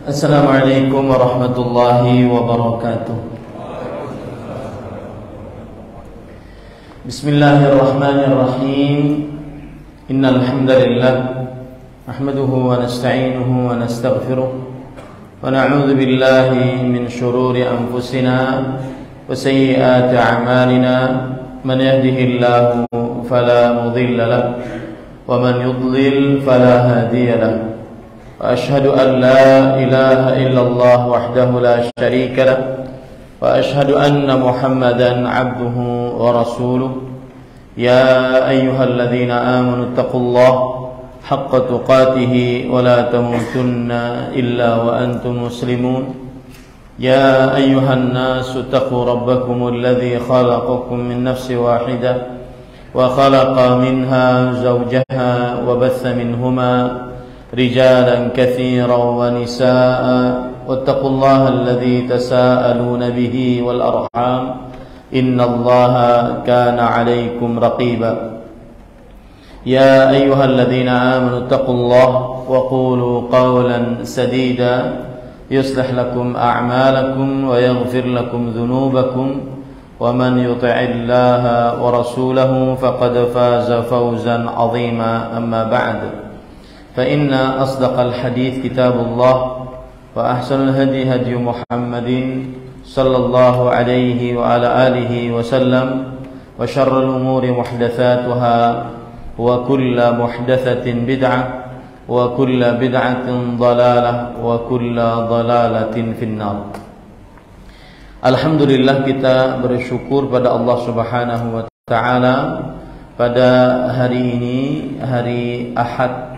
Assalamualaikum warahmatullahi wabarakatuh. Bismillahirrahmanirrahim. Innal hamdalillah nahmaduhu wa nasta'inuhu wa nastaghfiruh wa na'udzu billahi min shururi anfusina wa sayyiati a'malina. Man yahdihillahu fala mudilla lahu wa man yudlil fala hadiya lahu. وأشهد أن لا إله إلا الله وحده لا شريك له وأشهد أن محمدا عبده ورسوله. يا أيها الذين آمنوا اتقوا الله حق تقاته ولا تموتن إلا وأنتم مسلمون. يا أيها الناس اتقوا ربكم الذي خلقكم من نفس واحدة وخلق منها زوجها وبث منهما رجالا كثيرا ونساء واتقوا الله الذي تساءلون به والأرحام إن الله كان عليكم رقيبا. يا أيها الذين آمنوا اتقوا الله وقولوا قولا سديدا يصلح لكم أعمالكم ويغفر لكم ذنوبكم ومن يطع الله ورسوله فقد فاز فوزا عظيما. أما بعد فإن أصدق الحديث كتاب الله وأحسن الهدي هدي محمد صلى الله عليه وعلى آله وسلم وشر الأمور محدثاتها وكل محدثة بدعة وكل بدعة ضلالة وكل ضلالة في النار. Alhamdulillah, kita bersyukur pada Allah Subhanahu wa taala pada hari ini, hari Ahad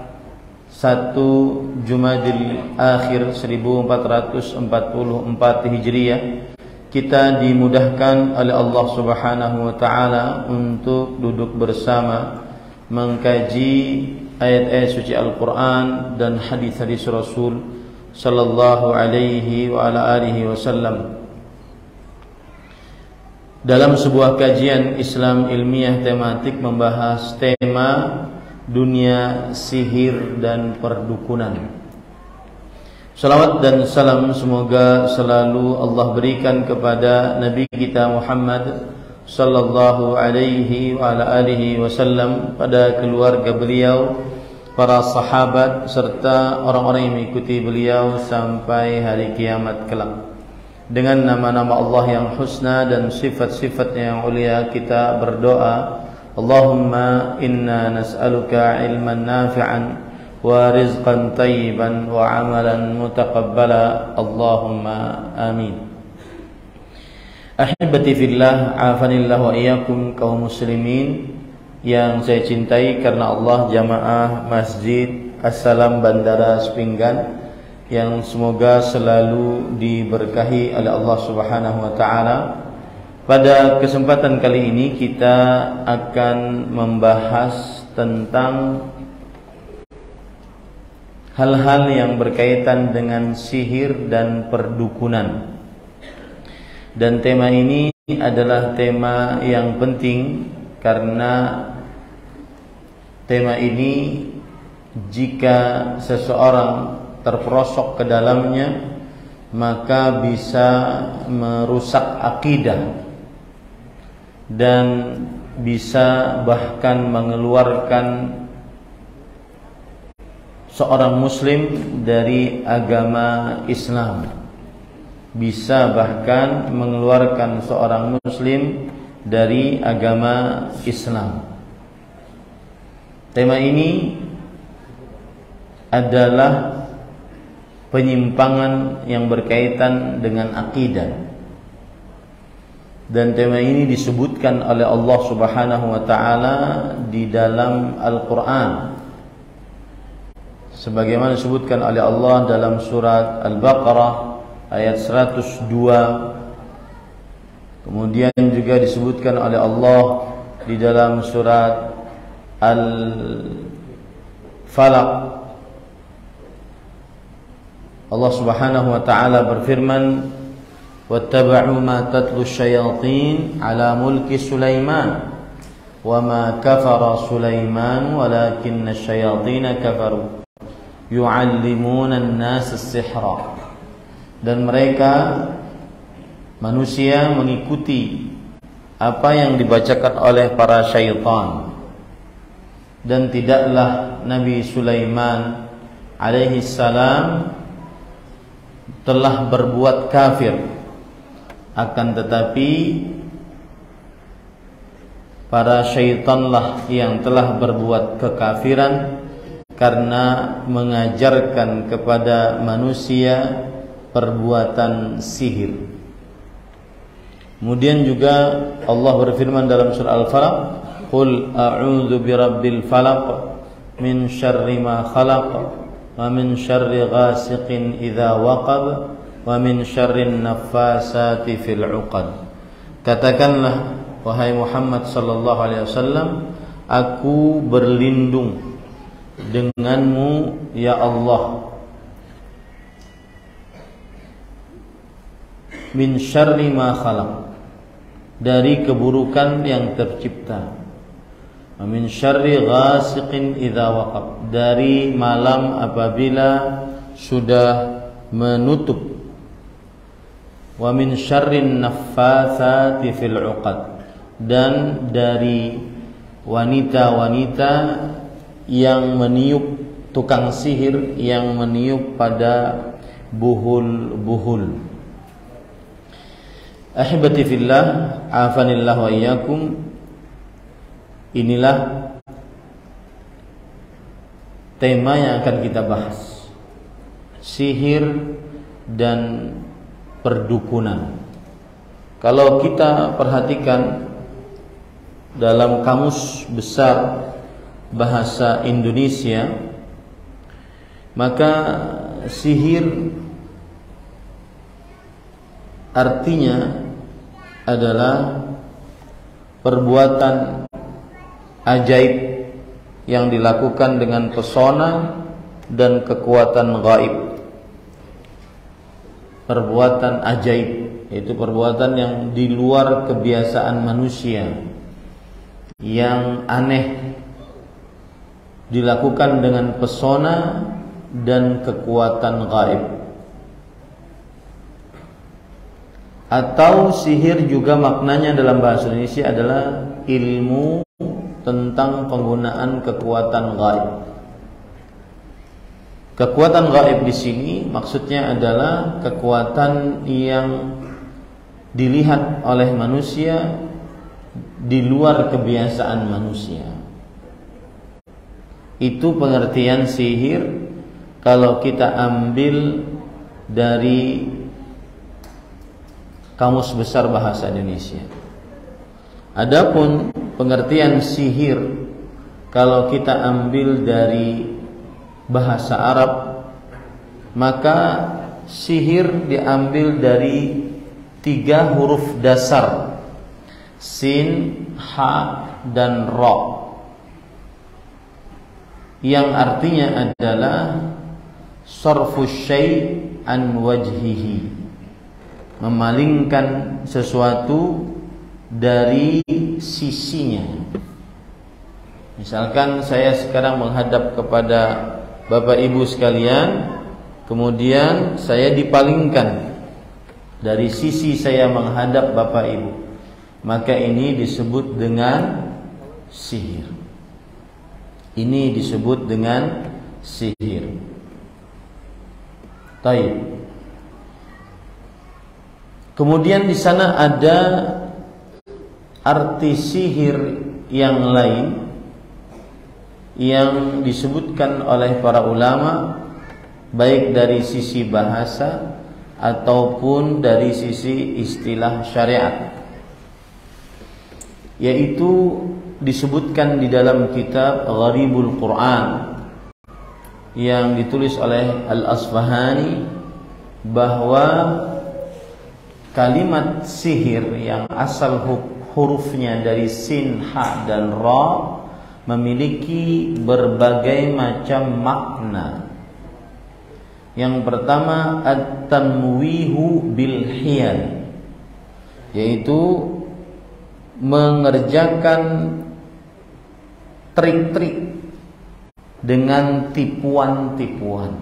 1 Jumadil Akhir 1444 Hijriah, kita dimudahkan oleh Allah Subhanahu wa taala untuk duduk bersama mengkaji ayat-ayat suci Al-Qur'an dan hadis-hadis Rasul sallallahu alaihi wa ala alihi wasallam dalam sebuah kajian Islam ilmiah tematik membahas tema dunia sihir dan perdukunan. Salawat dan salam semoga selalu Allah berikan kepada Nabi kita Muhammad sallallahu alaihi wa ala alihi wasallam, pada keluarga beliau, para sahabat serta orang-orang yang mengikuti beliau sampai hari kiamat kelak. Dengan nama-nama Allah yang husna dan sifat-sifatnya yang ulia, kita berdoa, Allahumma inna nas'aluka ilman nafi'an wa rizqan tayyiban wa amalan mutaqabbala. Allahumma amin. Ahibati fillah, afanillah wa iyyakum, kaum muslimin yang saya cintai karena Allah, jamaah Masjid Assalam Bandara Sepinggan, yang semoga selalu diberkahi oleh Allah Subhanahu wa taala. Pada kesempatan kali ini kita akan membahas tentang hal-hal yang berkaitan dengan sihir dan perdukunan. Dan tema ini adalah tema yang penting karena tema ini jika seseorang terperosok ke dalamnya maka bisa merusak akidah dan bisa bahkan mengeluarkan seorang muslim dari agama Islam, bisa bahkan mengeluarkan seorang muslim dari agama Islam. Tema ini adalah penyimpangan yang berkaitan dengan akidah. Dan tema ini disebutkan oleh Allah Subhanahu wa taala di dalam Al-Qur'an, sebagaimana disebutkan oleh Allah dalam surat Al-Baqarah ayat 102. Kemudian juga disebutkan oleh Allah di dalam surat Al-Falaq. Allah Subhanahu wa taala berfirman, واتبعوا ما تتلو الشياطين على ملك سليمان وما كفر سليمان ولكن الشياطين كفروا yu'allimuna an-nas as-sihra, dan mereka manusia mengikuti apa yang dibacakan oleh para syaitan. Dan tidaklah Nabi Sulaiman alaihi salam telah berbuat kafir, akan tetapi para syaitanlah yang telah berbuat kekafiran karena mengajarkan kepada manusia perbuatan sihir. Kemudian juga Allah berfirman dalam surah Al-Falaq, "Qul a'udzu birabbil falaq min syarri ma khalaq wa min syarri ghasiqin idza waqab wa min syarrin naffasati fil 'uqad." Katakanlah wahai Muhammad sallallahu alaihi wasallam, aku berlindung denganmu ya Allah min syarri ma khalaq, dari keburukan yang tercipta, wa min syarri ghasiqin idza waqab, dari malam apabila sudah menutup, wa min syarrin naffatsati fil 'uqad, dan dari wanita-wanita yang meniup, tukang sihir yang meniup pada buhul-buhul. Ahibati fillah, afanillah wa iyyakum. Inilah tema yang akan kita bahas, sihir dan perdukunan. Kalau kita perhatikan dalam kamus besar bahasa Indonesia, maka sihir artinya adalah perbuatan ajaib yang dilakukan dengan pesona dan kekuatan gaib. Perbuatan ajaib, yaitu perbuatan yang di luar kebiasaan manusia, yang aneh, dilakukan dengan pesona dan kekuatan gaib. Atau sihir juga maknanya dalam bahasa Indonesia adalah ilmu tentang penggunaan kekuatan gaib. Kekuatan gaib di sini maksudnya adalah kekuatan yang dilihat oleh manusia di luar kebiasaan manusia. Itu pengertian sihir kalau kita ambil dari Kamus Besar Bahasa Indonesia. Adapun pengertian sihir kalau kita ambil dari bahasa Arab, maka sihir diambil dari 3 huruf dasar, sin, ha, dan ra, yang artinya adalah sarfu syai' an wajhihi, memalingkan sesuatu dari sisinya. Misalkan saya sekarang menghadap kepada Bapak Ibu sekalian, kemudian saya dipalingkan dari sisi saya menghadap Bapak Ibu, maka ini disebut dengan sihir. Ini disebut dengan sihir. Taib. Kemudian di sana ada arti sihir yang lain yang disebutkan oleh para ulama, baik dari sisi bahasa ataupun dari sisi istilah syariat, yaitu disebutkan di dalam kitab Gharibul Quran yang ditulis oleh Al-Asfahani, bahwa kalimat sihir yang asal hurufnya dari sin, ha, dan ra memiliki berbagai macam makna. Yang pertama, at-tamwihu bil hiyal, yaitu mengerjakan trik-trik dengan tipuan-tipuan,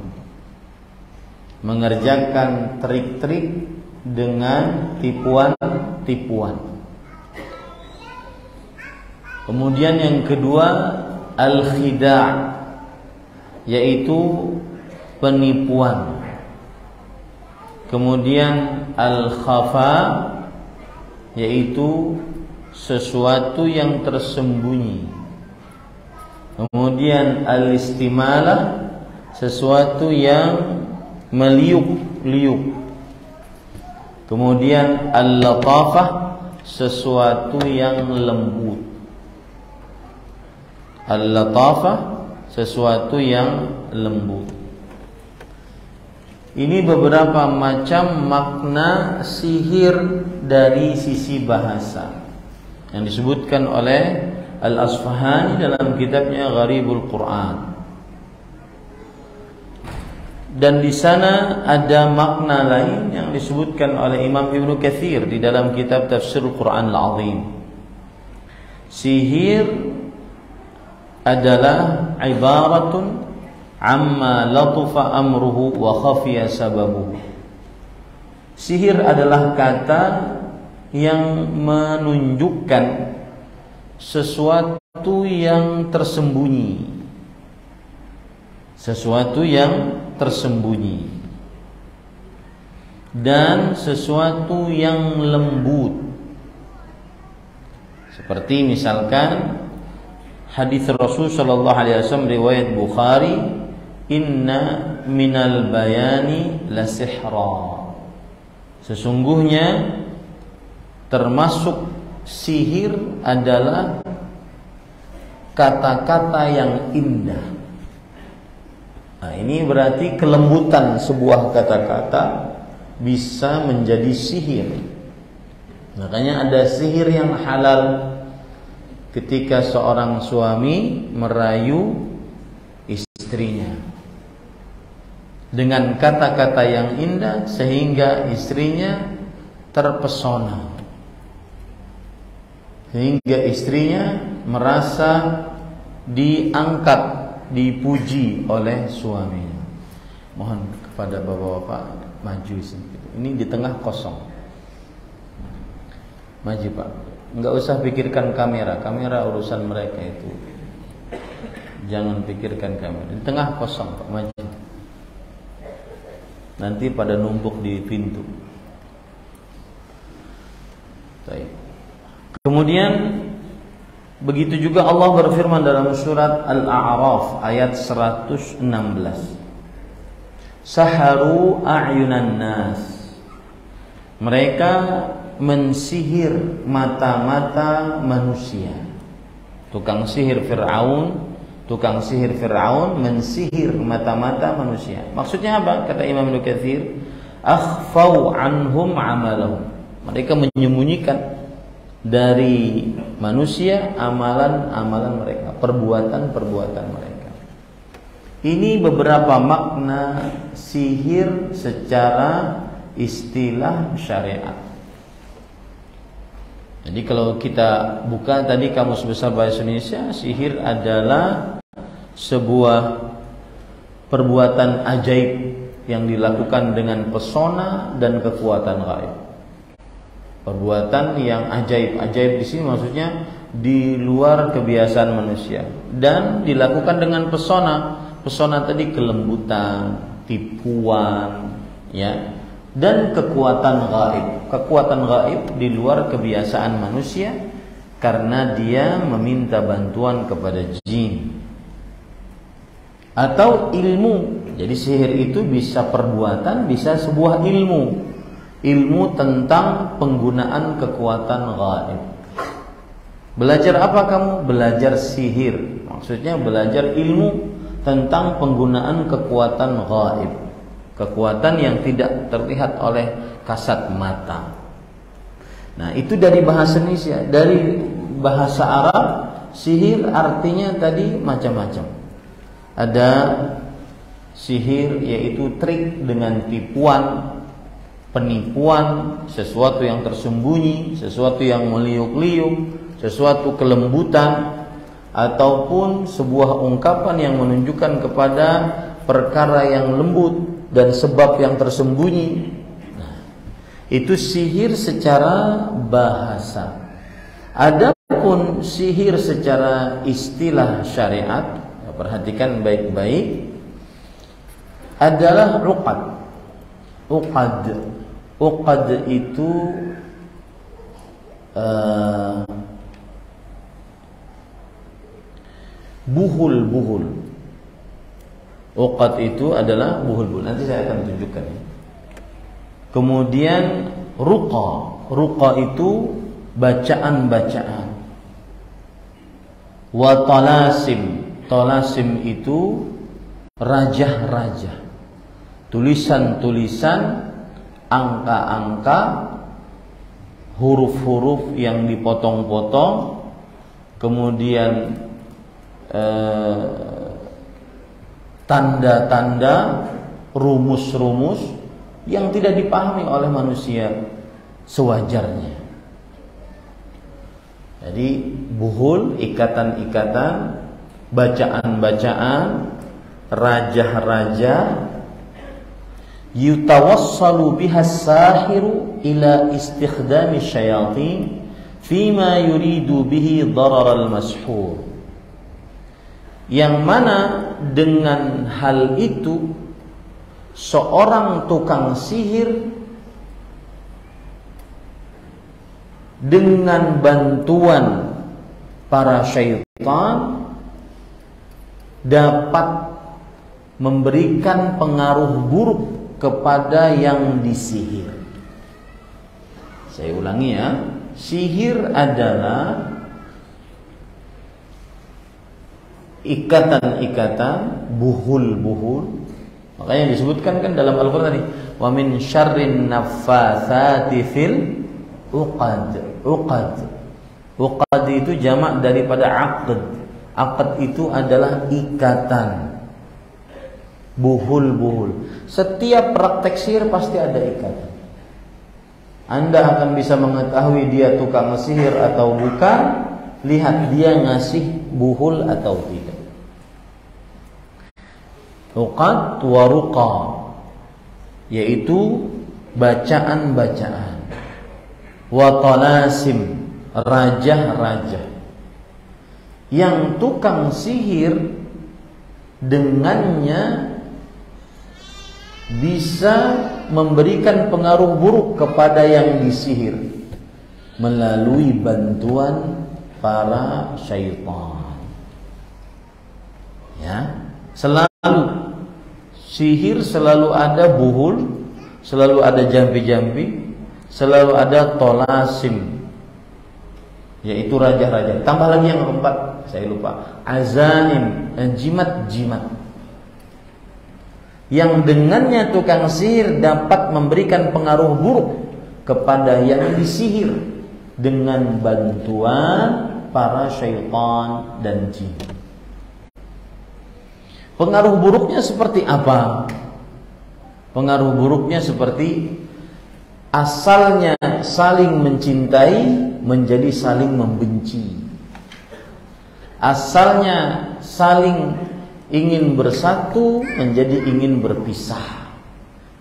mengerjakan trik-trik dengan tipuan-tipuan. Kemudian yang kedua, al-khida', yaitu penipuan. Kemudian al-khafa, yaitu sesuatu yang tersembunyi. Kemudian al-istimalah, sesuatu yang meliuk-liuk. Kemudian al-latafah, sesuatu yang lembut. Al-latafah, sesuatu yang lembut. Ini beberapa macam makna sihir dari sisi bahasa yang disebutkan oleh Al-Asfahani dalam kitabnya Gharibul Quran. Dan di sana ada makna lain yang disebutkan oleh Imam Ibnu Katsir di dalam kitab Tafsirul Quran Al-Azim. Sihir adalah ibaratun amma latufa amruhu wa khafiya sababuhu. Sihir adalah kata yang menunjukkan sesuatu yang tersembunyi. Sesuatu yang tersembunyi dan sesuatu yang lembut. Seperti misalkan hadis Rasul sallallahu alaihi wasallam riwayat Bukhari, inna minal bayani la sihra. Sesungguhnya termasuk sihir adalah kata-kata yang indah. Nah, ini berarti kelembutan sebuah kata-kata bisa menjadi sihir. Makanya ada sihir yang halal ketika seorang suami merayu istrinya dengan kata-kata yang indah sehingga istrinya terpesona, sehingga istrinya merasa diangkat, dipuji oleh suaminya. Mohon kepada bapak-bapak maju sedikit. Ini di tengah kosong. Maju Pak. Enggak usah pikirkan kamera. Kamera urusan mereka itu. Jangan pikirkan kamera. Di tengah kosong Pak, maju. Nanti pada numpuk di pintu. Baik. Kemudian begitu juga Allah berfirman dalam surat Al-A'raf ayat 116. Saharu a'yunan nas. Mereka mensihir mata-mata manusia. Tukang sihir Fir'aun mensihir mata-mata manusia. Maksudnya apa? Kata Imam Ibnu Katsir, akhfau anhum amalahum. Mereka menyembunyikan dari manusia amalan-amalan mereka, perbuatan-perbuatan mereka. Ini beberapa makna sihir secara istilah syariat. Jadi kalau kita buka tadi Kamus Besar Bahasa Indonesia, sihir adalah sebuah perbuatan ajaib yang dilakukan dengan pesona dan kekuatan gaib. Perbuatan yang ajaib di sini maksudnya di luar kebiasaan manusia dan dilakukan dengan pesona. Pesona tadi kelembutan, tipuan, ya, dan kekuatan gaib. Kekuatan gaib di luar kebiasaan manusia karena dia meminta bantuan kepada jin atau ilmu. Jadi sihir itu bisa perbuatan, bisa sebuah ilmu. Ilmu tentang penggunaan kekuatan gaib. Belajar apa kamu? Belajar sihir. Maksudnya belajar ilmu tentang penggunaan kekuatan gaib. Kekuatan yang tidak terlihat oleh kasat mata. Nah, itu dari bahasa Indonesia. Dari bahasa Arab, sihir artinya tadi macam-macam. Ada sihir yaitu trik dengan tipuan, penipuan, sesuatu yang tersembunyi, sesuatu yang meliuk-liuk, sesuatu kelembutan. ataupun sebuah ungkapan yang menunjukkan kepada perkara yang lembut dan sebab yang tersembunyi. Nah, itu sihir secara bahasa. Adapun sihir secara istilah syariat, perhatikan baik-baik, adalah uqad. Uqad itu buhul-buhul. Uqad itu adalah buhul-buhul. Nanti saya akan tunjukkan. Kemudian ruqa itu bacaan-bacaan. Wa talasim itu rajah-rajah, tulisan-tulisan, angka-angka, huruf-huruf yang dipotong-potong, kemudian tanda-tanda, rumus-rumus yang tidak dipahami oleh manusia sewajarnya. Jadi buhul, ikatan-ikatan, bacaan-bacaan, rajah-rajah, yutawassalu bihas sahiru ila istikhdami syayatin fima yuridu bihi darar al-mashhur, yang mana dengan hal itu seorang tukang sihir dengan bantuan para syaitan dapat memberikan pengaruh buruk kepada yang disihir. Saya ulangi ya, sihir adalah ikatan-ikatan, buhul-buhul. Makanya disebutkan kan dalam Al-Qur'an tadi, wa min syarrin naffatsati fil uqad. Uqad itu jamak daripada aqd. Aqd itu adalah ikatan, buhul-buhul. Setiap praktek sihir pasti ada ikatan. Anda akan bisa mengetahui dia tukang sihir atau bukan, lihat dia ngasih buhul atau tidak. Uqad wa ruqa, yaitu bacaan-bacaan. Wa talasim, rajah-rajah. Yang tukang sihir dengannya bisa memberikan pengaruh buruk kepada yang disihir melalui bantuan para syaitan. Ya, selalu sihir selalu ada buhul, selalu ada jambi-jambi, selalu ada tolasim, yaitu raja-raja. Tambah lagi yang keempat, saya lupa, azaim, jimat-jimat, yang dengannya tukang sihir dapat memberikan pengaruh buruk kepada yang disihir dengan bantuan para syaitan dan jin. Pengaruh buruknya seperti apa? Pengaruh buruknya seperti asalnya saling mencintai menjadi saling membenci. Asalnya saling ingin bersatu menjadi ingin berpisah.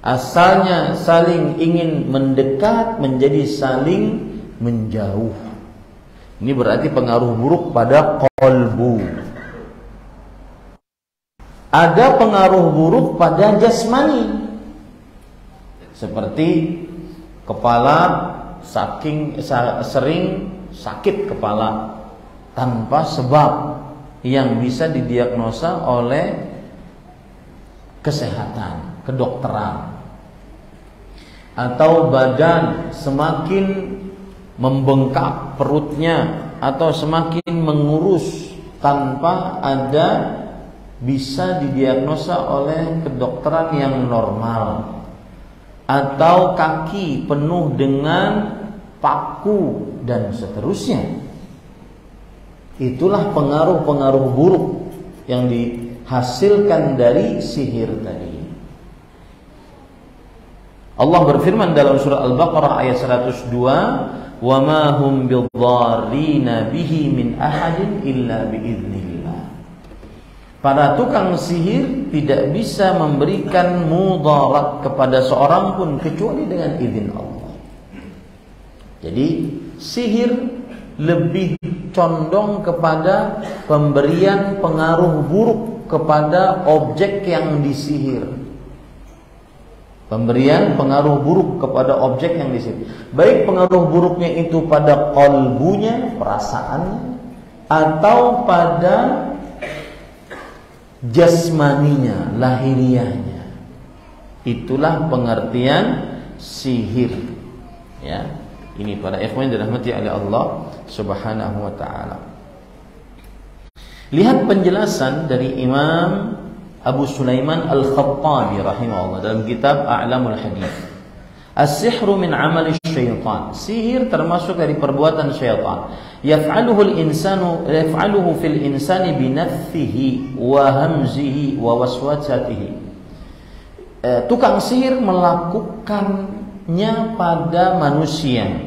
Asalnya saling ingin mendekat menjadi saling menjauh. Ini berarti pengaruh buruk pada qalbu. Ada pengaruh buruk pada jasmani, seperti kepala sering sakit kepala tanpa sebab yang bisa didiagnosa oleh kesehatan, kedokteran. Atau badan semakin membengkak perutnya atau semakin mengurus tanpa ada bisa didiagnosa oleh kedokteran yang normal. Atau kaki penuh dengan paku dan seterusnya. Itulah pengaruh-pengaruh buruk yang dihasilkan dari sihir tadi. Allah berfirman dalam surah Al-Baqarah ayat 102, wa ma hum bidzarrina bihi min ahadin illa biiznillah. Para tukang sihir tidak bisa memberikan mudarat kepada seorang pun kecuali dengan izin Allah. Jadi sihir lebih condong kepada pemberian pengaruh buruk kepada objek yang disihir. Pemberian pengaruh buruk kepada objek yang disihir. Baik pengaruh buruknya itu pada qalbunya, perasaannya, atau pada jasmaninya, lahiriahnya. Itulah pengertian sihir. Ya, ini para ikhwan yang dirahmati oleh Allah Subhanahu wa taala. Lihat penjelasan dari Imam Abu Sulaiman Al-Khattabi rahimahullah dalam kitab A'lamul Hadith. As-sihru min amali syaitan. Sihir termasuk dari perbuatan syaitan. Yaf'aluhu fil insani binafthihi wa hamzihi wa waswasatihi. Tukang sihir melakukannya pada manusia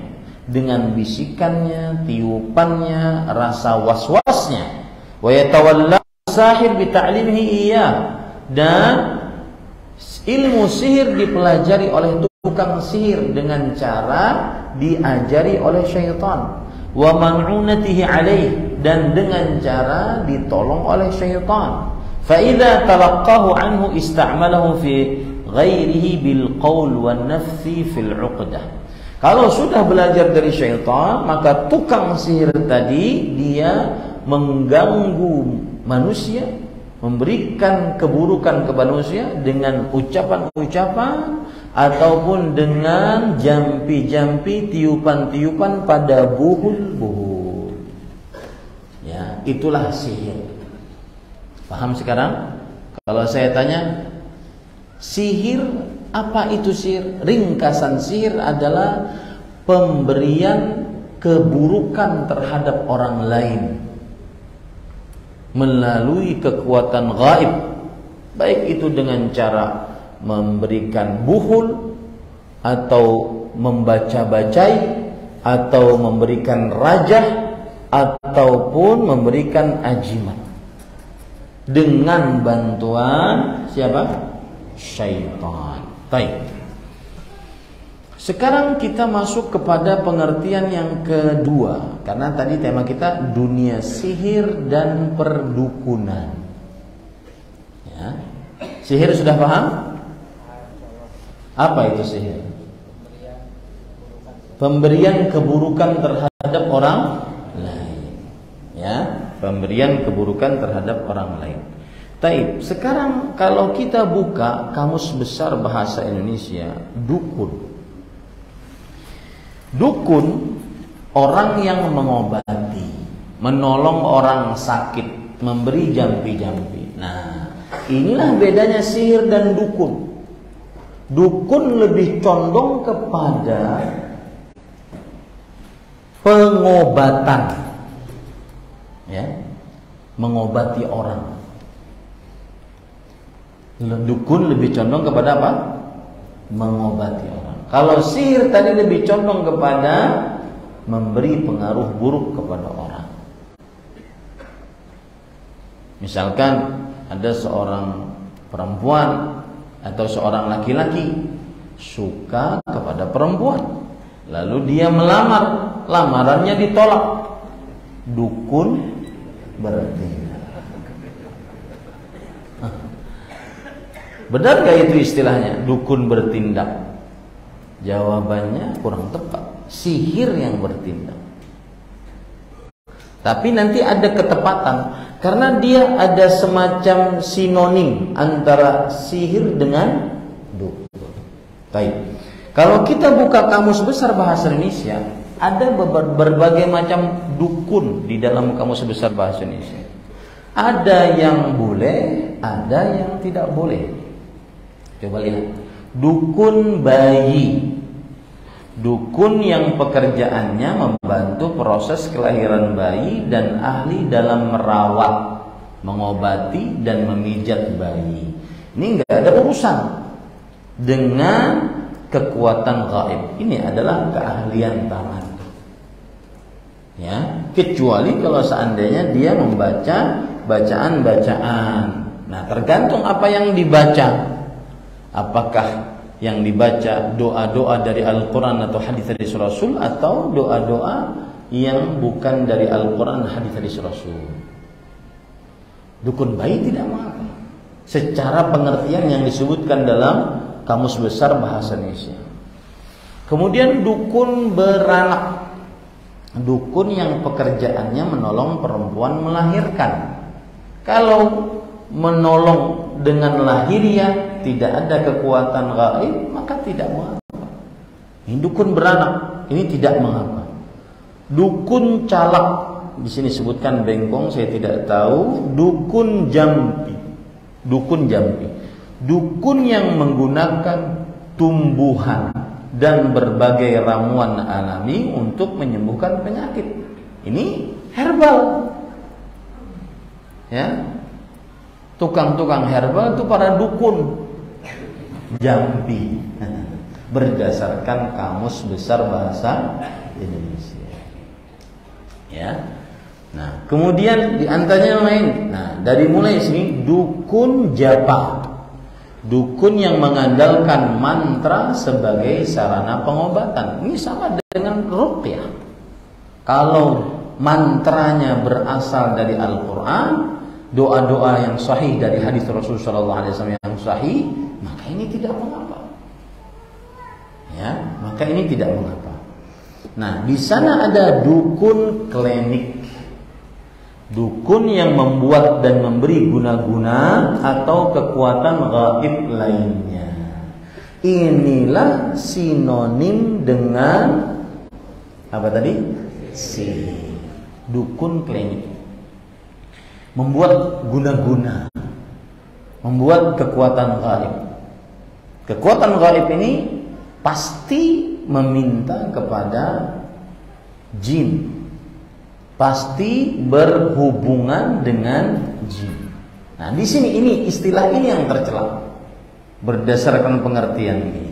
dengan bisikannya, tiupannya, rasa waswasnya. Wa yatawalla sahir bi ta'limihi iyyah, dan ilmu sihir dipelajari oleh tukang sihir dengan cara diajari oleh syaitan. Wa man'unatihi alaih, dan dengan cara ditolong oleh syaitan. Fa idza talaqqahu anhu ista'malahu fi ghairihi bil qaul wan nafsi fil 'uqdah. Kalau sudah belajar dari syaitan, maka tukang sihir tadi dia mengganggu manusia, memberikan keburukan kepada manusia dengan ucapan-ucapan ataupun dengan jampi-jampi, tiupan-tiupan pada buhul-buhul. Ya, itulah sihir. Paham sekarang? Kalau saya tanya, sihir, apa itu sihir? Ringkasan sihir adalah pemberian keburukan terhadap orang lain melalui kekuatan gaib, baik itu dengan cara memberikan buhul, atau membaca-bacai, atau memberikan rajah, ataupun memberikan ajimat dengan bantuan siapa? Syaitan. Baik. Sekarang kita masuk kepada pengertian yang kedua, karena tadi tema kita dunia sihir dan perdukunan. Ya. Sihir sudah paham? Apa itu sihir? Pemberian keburukan terhadap orang lain. Ya, pemberian keburukan terhadap orang lain. Taib. Sekarang kalau kita buka Kamus Besar Bahasa Indonesia, dukun. Dukun, orang yang mengobati, menolong orang sakit, memberi jampi-jampi. Nah, inilah bedanya sihir dan dukun. Dukun lebih condong kepada pengobatan, ya, mengobati orang. Dukun lebih condong kepada apa? Mengobati orang. Kalau sihir tadi lebih condong kepada memberi pengaruh buruk kepada orang. Misalkan ada seorang perempuan atau seorang laki-laki suka kepada perempuan, lalu dia melamar, lamarannya ditolak. Dukun bertindak. Benar gak itu istilahnya? Dukun bertindak. Jawabannya kurang tepat. Sihir yang bertindak. Tapi nanti ada ketepatan, karena dia ada semacam sinonim antara sihir dengan dukun. Baik. Kalau kita buka Kamus Besar Bahasa Indonesia, ada berbagai macam dukun di dalam Kamus Besar Bahasa Indonesia. Ada yang boleh, ada yang tidak boleh. Coba lihat. Dukun bayi. Dukun yang pekerjaannya membantu proses kelahiran bayi dan ahli dalam merawat, mengobati dan memijat bayi. Ini enggak ada urusan dengan kekuatan gaib. Ini adalah keahlian tangan. Ya, kecuali kalau seandainya dia membaca bacaan-bacaan. Nah, tergantung apa yang dibaca. Apakah yang dibaca doa-doa dari Al-Quran atau hadis hadis Rasul, atau doa-doa yang bukan dari Al-Quran hadis hadis Rasul. Dukun bayi tidak mengapa, secara pengertian yang disebutkan dalam Kamus Besar Bahasa Indonesia. Kemudian dukun beranak, dukun yang pekerjaannya menolong perempuan melahirkan. Kalau menolong dengan lahiriah tidak ada kekuatan gaib, maka tidak mengapa. Ini dukun beranak, ini tidak mengapa. Dukun calak, di sini sebutkan bengkong, saya tidak tahu. Dukun jampi, dukun jampi, dukun yang menggunakan tumbuhan dan berbagai ramuan alami untuk menyembuhkan penyakit. Ini herbal. Ya. Tukang-tukang herbal itu para dukun jampi berdasarkan Kamus Besar Bahasa Indonesia. Ya. Nah, kemudian di antaranya yang lain. Nah, dari mulai sini dukun japa. Dukun yang mengandalkan mantra sebagai sarana pengobatan. Ini sama dengan ruqyah. Kalau mantranya berasal dari Al-Quran, doa-doa yang sahih dari hadis Rasulullah SAW yang sahih, maka ini tidak mengapa. Ya, maka ini tidak mengapa. Nah, di sana ada dukun klinik. Dukun yang membuat dan memberi guna-guna atau kekuatan gaib lainnya. Inilah sinonim dengan apa tadi? Dukun klinik. Membuat guna-guna, membuat kekuatan gaib. Kekuatan gaib ini pasti meminta kepada jin, pasti berhubungan dengan jin. Nah, di sini ini istilah ini yang tercela berdasarkan pengertian ini.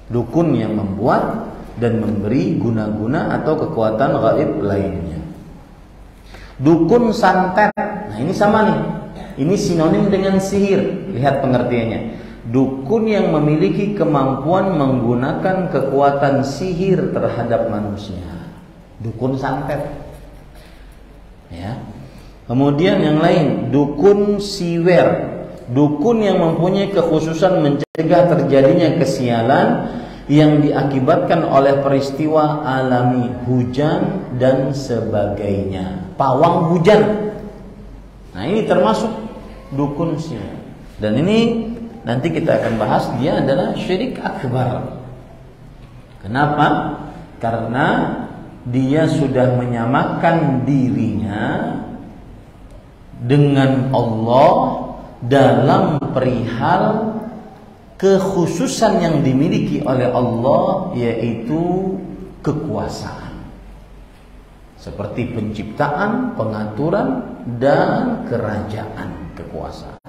Dukun yang membuat dan memberi guna-guna atau kekuatan gaib lainnya. Dukun santet. Nah, ini sama nih. Ini sinonim dengan sihir. Lihat pengertiannya. Dukun yang memiliki kemampuan menggunakan kekuatan sihir terhadap manusia. Dukun santet. Ya. Kemudian yang lain, dukun siwer. Dukun yang mempunyai kekhususan mencegah terjadinya kesialan yang diakibatkan oleh peristiwa alami, hujan dan sebagainya. Pawang hujan. Nah, ini termasuk dukun siwer. Dan ini nanti kita akan bahas, dia adalah syirik akbar. Kenapa? Karena dia sudah menyamakan dirinya dengan Allah dalam perihal kekhususan yang dimiliki oleh Allah, yaitu kekuasaan. Seperti penciptaan, pengaturan, dan kerajaan, kekuasaan.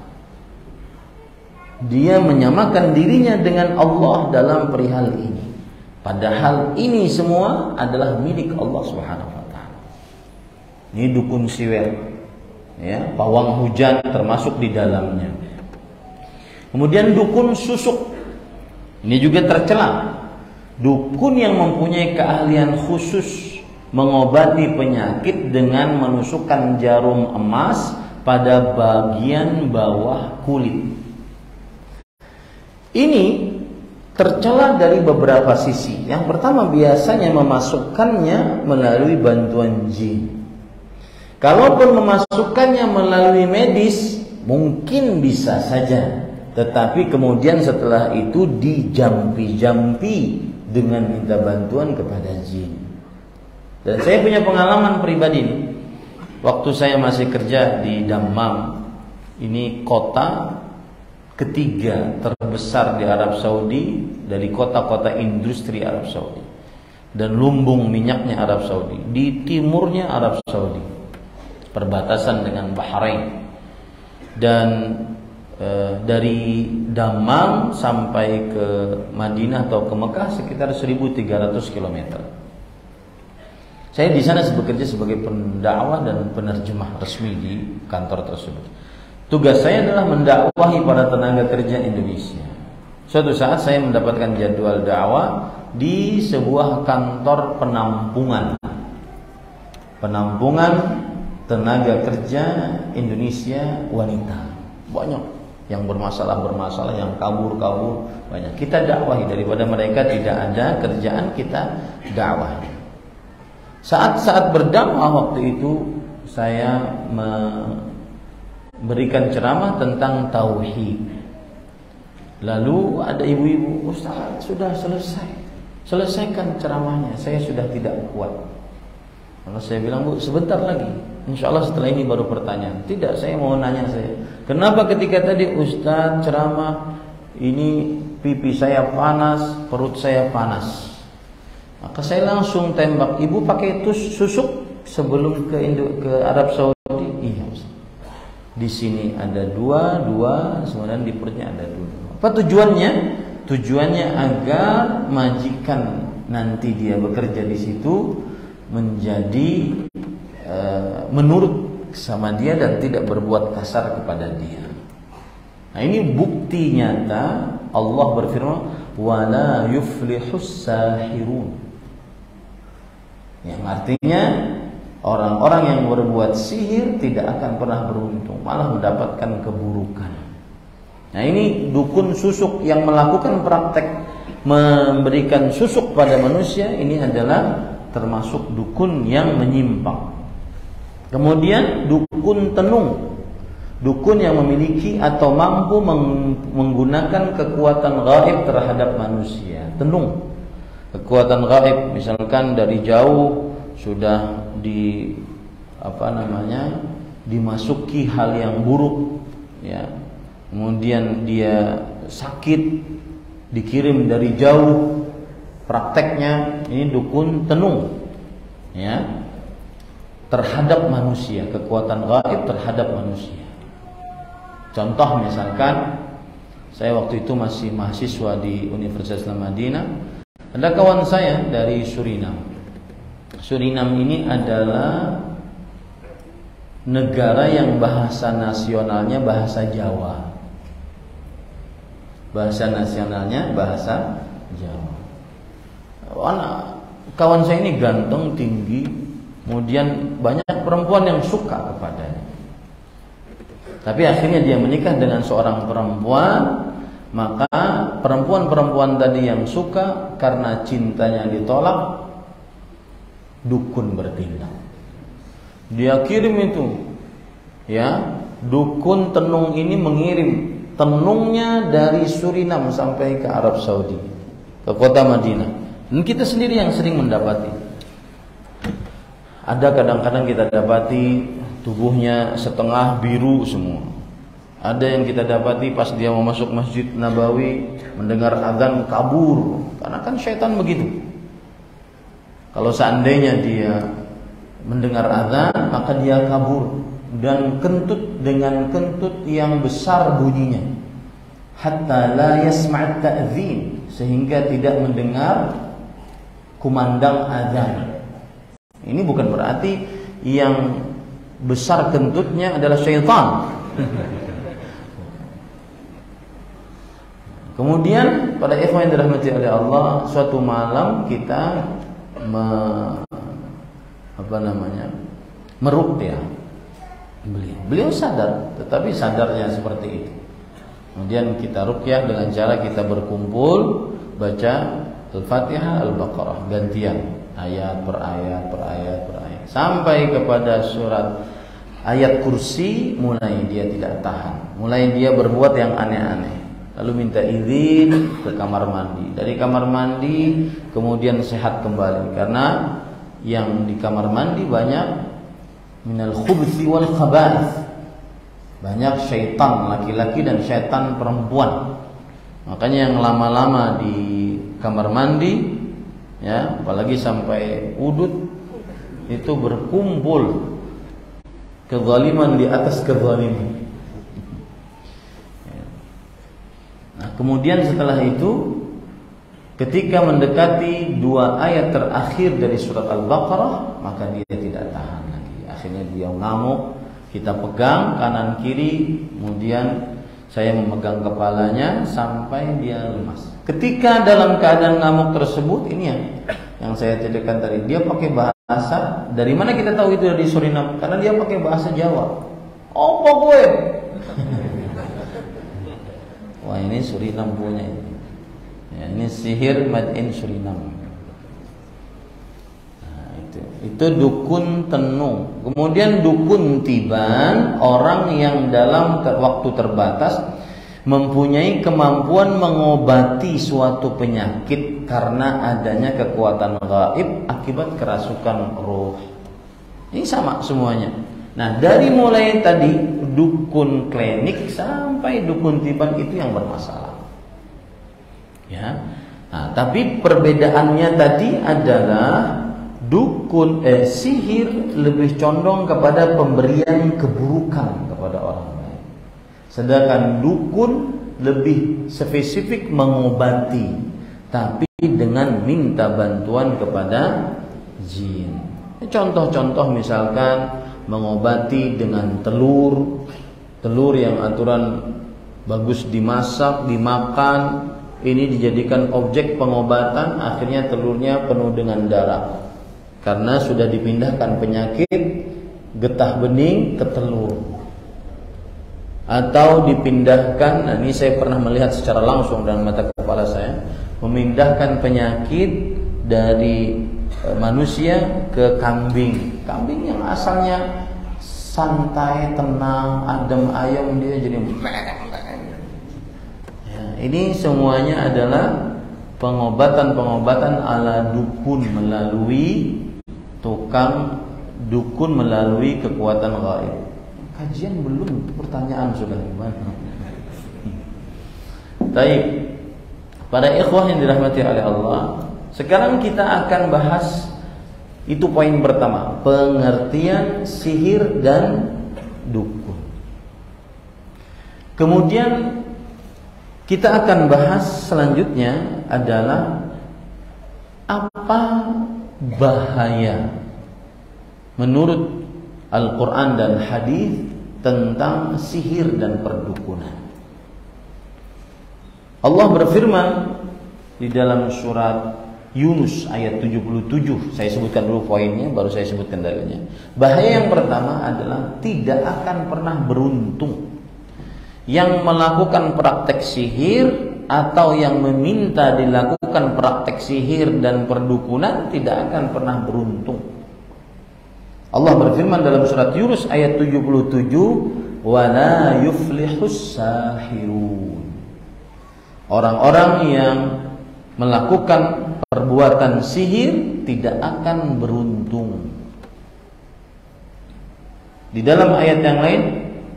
Dia menyamakan dirinya dengan Allah dalam perihal ini. Padahal ini semua adalah milik Allah Subhanahu wa taala. Ini dukun siwer. Ya, pawang hujan termasuk di dalamnya. Kemudian dukun susuk. Ini juga tercela. Dukun yang mempunyai keahlian khusus mengobati penyakit dengan menusukkan jarum emas pada bagian bawah kulit. Ini tercela dari beberapa sisi. Yang pertama, biasanya memasukkannya melalui bantuan jin. Kalaupun memasukkannya melalui medis, mungkin bisa saja. Tetapi kemudian setelah itu dijampi-jampi dengan minta bantuan kepada jin. Dan saya punya pengalaman pribadi. Waktu saya masih kerja di Dammam, ini kota ketiga terbesar di Arab Saudi dari kota-kota industri Arab Saudi dan lumbung minyaknya Arab Saudi. Di timurnya Arab Saudi, perbatasan dengan Bahrain. Dan dari Dammam sampai ke Madinah atau ke Mekah sekitar 1.300 km. Saya di sana bekerja sebagai pendakwah dan penerjemah resmi di kantor tersebut. Tugas saya adalah mendakwahi para tenaga kerja Indonesia. Suatu saat saya mendapatkan jadwal dakwah di sebuah kantor penampungan tenaga kerja Indonesia wanita. Banyak yang bermasalah, yang kabur banyak. Kita dakwahi, daripada mereka tidak ada kerjaan, kita dakwahi. Saat berdakwah waktu itu saya memberikan ceramah tentang tauhid. Lalu ada ibu-ibu, "Ustaz, sudah selesaikan ceramahnya, saya sudah tidak kuat." Lalu saya bilang, "Bu, sebentar lagi, insya Allah setelah ini baru pertanyaan." "Tidak, saya mau nanya saya, kenapa ketika tadi Ustaz ceramah ini pipi saya panas, perut saya panas?" Maka saya langsung tembak, "Ibu pakai susuk sebelum ke Arab Saudi?" "Iya, Ustaz." Di sini ada dua, kemudian di perutnya ada dua. Apa tujuannya? Tujuannya agar majikan nanti dia bekerja di situ menjadi menurut sama dia dan tidak berbuat kasar kepada dia. Nah, ini bukti nyata Allah berfirman, "Wala yuflihus sahirun." Yang artinya orang-orang yang berbuat sihir tidak akan pernah beruntung, malah mendapatkan keburukan. Nah, ini dukun susuk yang melakukan praktek memberikan susuk pada manusia, ini adalah termasuk dukun yang menyimpang. Kemudian dukun tenung, dukun yang memiliki atau mampu menggunakan kekuatan gaib terhadap manusia. Tenung, kekuatan gaib, misalkan dari jauh sudah dimasuki hal yang buruk, ya. Kemudian dia sakit, dikirim dari jauh. Prakteknya ini dukun tenung, ya, terhadap manusia, kekuatan gaib terhadap manusia. Contoh misalkan, saya waktu itu masih mahasiswa di Universitas Islam Madinah. Ada kawan saya dari Suriname. Suriname ini adalah negara yang bahasa nasionalnya bahasa Jawa. Bahasa nasionalnya bahasa Jawa. Kawan saya ini ganteng, tinggi, kemudian banyak perempuan yang suka kepadanya. Tapi akhirnya dia menikah dengan seorang perempuan. Maka perempuan-perempuan tadi yang suka, karena cintanya ditolak, dukun bertindak. Dia kirim itu, ya, dukun tenung ini mengirim tenungnya dari Suriname sampai ke Arab Saudi, ke kota Madinah. Dan kita sendiri yang sering mendapati. Ada kadang-kadang kita dapati tubuhnya setengah biru semua. Ada yang kita dapati pas dia mau masuk Masjid Nabawi, mendengar azan kabur. Karena kan syaitan begitu. Kalau seandainya dia mendengar azan, maka dia kabur dan kentut dengan kentut yang besar bunyinya, hatta la yasma'at ta'zin, sehingga tidak mendengar kumandang azan. Ini bukan berarti yang besar kentutnya adalah syaitan. Kemudian pada ikhwan yang dirahmati oleh Allah, suatu malam kita meruqyah beliau. Beliau sadar, tetapi sadarnya seperti itu. Kemudian kita ruqyah dengan cara kita berkumpul baca Al-Fatihah, Al-Baqarah, gantian, ayat per ayat sampai kepada surat ayat kursi. Mulai dia tidak tahan, mulai dia berbuat yang aneh-aneh. Lalu minta izin ke kamar mandi. Dari kamar mandi kemudian sehat kembali, karena yang di kamar mandi banyak minal khubthi wal khaba'ith, banyak syaitan laki-laki dan syaitan perempuan. Makanya yang lama-lama di kamar mandi, ya, apalagi sampai udut, itu berkumpul kezaliman di atas kezaliman. Nah, kemudian setelah itu ketika mendekati 2 ayat terakhir dari surat Al-Baqarah, maka dia tidak tahan lagi. Akhirnya dia ngamuk, kita pegang kanan kiri, kemudian saya memegang kepalanya sampai dia lemas. Ketika dalam keadaan ngamuk tersebut, ini yang saya ceritakan tadi, dia pakai bahasa, dari mana kita tahu itu dari Suriname? Karena dia pakai bahasa Jawa. Apa gue? Wah, ini Suriname punya ini. Ya, ini sihir made in Suriname. Nah, itu dukun tenung. Kemudian dukun tiban, orang yang dalam waktu terbatas mempunyai kemampuan mengobati suatu penyakit karena adanya kekuatan gaib akibat kerasukan roh. Ini sama semuanya. Nah, dari mulai tadi dukun klinik sampai dukun tiban itu yang bermasalah. Ya. Nah, tapi perbedaannya tadi adalah dukun sihir lebih condong kepada pemberian keburukan kepada orang lain. Sedangkan dukun lebih spesifik mengobati, tapi dengan minta bantuan kepada jin. Contoh-contoh misalkan mengobati dengan telur yang aturan bagus dimasak, dimakan, ini dijadikan objek pengobatan, akhirnya telurnya penuh dengan darah karena sudah dipindahkan penyakit getah bening ke telur. Atau dipindahkan, nah ini saya pernah melihat secara langsung dengan mata kepala saya, memindahkan penyakit dari manusia ke kambing. Kambing yang asalnya santai, tenang, adem ayem, dia jadi ya, ini semuanya adalah pengobatan-pengobatan ala dukun melalui tukang dukun melalui kekuatan gaib. Kajian belum, pertanyaan sudah gimana? Baik, para ikhwah yang dirahmati oleh Allah, sekarang kita akan bahas itu poin pertama, pengertian sihir dan dukun. Kemudian kita akan bahas selanjutnya adalah apa bahaya menurut Al-Quran dan hadis tentang sihir dan perdukunan. Allah berfirman di dalam surat Yunus ayat 77. Saya sebutkan dulu poinnya, baru saya sebutkan dalilnya. Bahaya yang pertama adalah tidak akan pernah beruntung. Yang melakukan praktek sihir atau yang meminta dilakukan praktek sihir dan perdukunan tidak akan pernah beruntung. Allah berfirman dalam surat Yunus ayat 77, "Wala yuflihus sahirun." Orang-orang yang melakukan perbuatan sihir tidak akan beruntung. Di dalam ayat yang lain,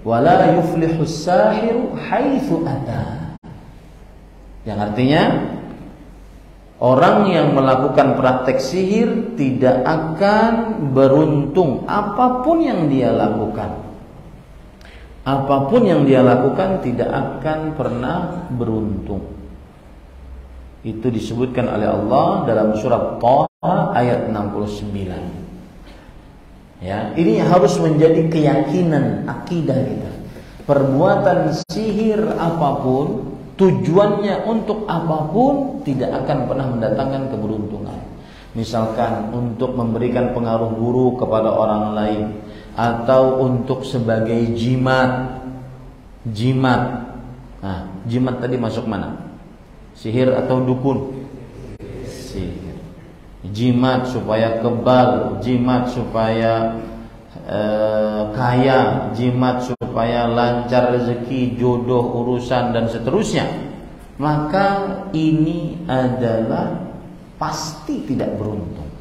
wala yuflihus sahiru haitsu ata. Yang artinya orang yang melakukan praktek sihir tidak akan beruntung apapun yang dia lakukan. Apapun yang dia lakukan tidak akan pernah beruntung. Itu disebutkan oleh Allah dalam surat Thaha ayat 69. Ya, ini harus menjadi keyakinan akidah kita. Perbuatan sihir apapun, tujuannya untuk apapun, tidak akan pernah mendatangkan keberuntungan. Misalkan untuk memberikan pengaruh buruk kepada orang lain, atau untuk sebagai jimat. Nah, jimat tadi masuk mana? Sihir atau dukun? Sihir. Jimat supaya kebal, jimat supaya kaya, jimat supaya lancar rezeki, jodoh, urusan dan seterusnya. Maka ini adalah pasti tidak beruntung.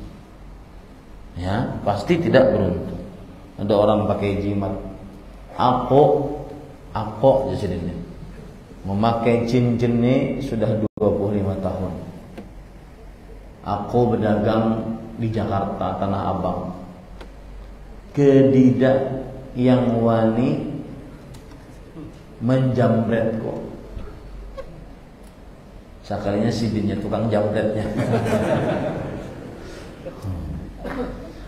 Ya, pasti tidak beruntung. Ada orang pakai jimat, ako jadinya. Memakai cincin ini sudah 25 tahun. Aku berdagang di Jakarta, Tanah Abang. Kedidak yang wani menjambretku. Sekalinya si jinnya tukang jamretnya.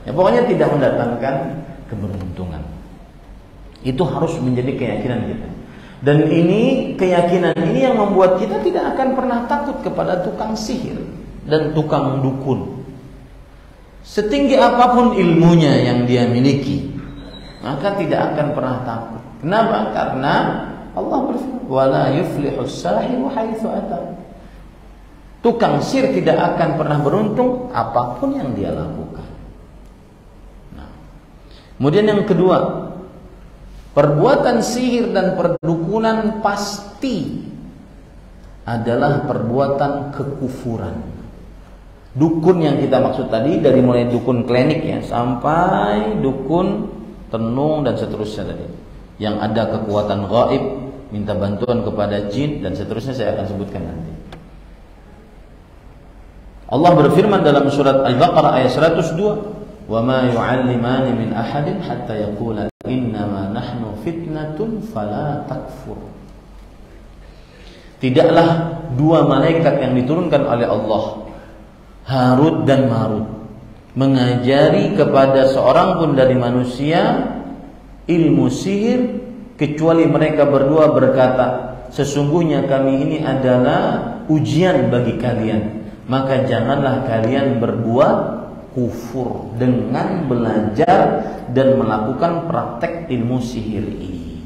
Ya pokoknya tidak mendatangkan keberuntungan. Itu harus menjadi keyakinan kita. Dan ini keyakinan ini yang membuat kita tidak akan pernah takut kepada tukang sihir dan tukang dukun. Setinggi apapun ilmunya yang dia miliki, maka tidak akan pernah takut. Kenapa? Karena Allah berfirman, "Wala yuflihus sahiru haitsu ata." Tukang sihir tidak akan pernah beruntung apapun yang dia lakukan. Kemudian yang kedua, perbuatan sihir dan perdukunan pasti adalah perbuatan kekufuran. Dukun yang kita maksud tadi, dari mulai dukun klinik ya sampai dukun tenung dan seterusnya tadi, yang ada kekuatan gaib, minta bantuan kepada jin dan seterusnya, saya akan sebutkan nanti. Allah berfirman dalam surat Al-Baqarah ayat 102, وَمَا يُعَلِّمَانِ مِنْ أَحَدٍ حَتَّى يَقُولَ إِنَّمَا نَحْنُ فِتْنَةٌ فَلَا تَكْفُرْ. Tidaklah dua malaikat yang diturunkan oleh Allah, Harut dan Marut, mengajari kepada seorang pun dari manusia ilmu sihir kecuali mereka berdua berkata, sesungguhnya kami ini adalah ujian bagi kalian, maka janganlah kalian berbuat kufur dengan belajar dan melakukan praktek ilmu sihir ini.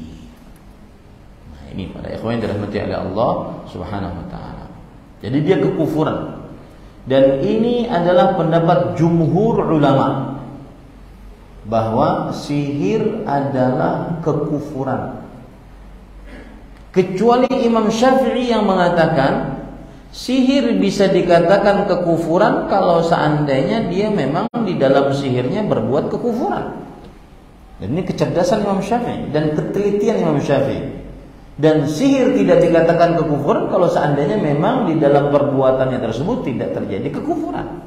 Nah, ini para ikhwan yang dirahmati oleh Allah Subhanahu wa taala. Jadi dia kekufuran. Dan ini adalah pendapat jumhur ulama bahwa sihir adalah kekufuran. Kecuali Imam Syafi'i yang mengatakan sihir bisa dikatakan kekufuran kalau seandainya dia memang di dalam sihirnya berbuat kekufuran. Dan ini kecerdasan Imam Syafi'i dan ketelitian Imam Syafi'i. Dan sihir tidak dikatakan kekufuran kalau seandainya memang di dalam perbuatannya tersebut tidak terjadi kekufuran.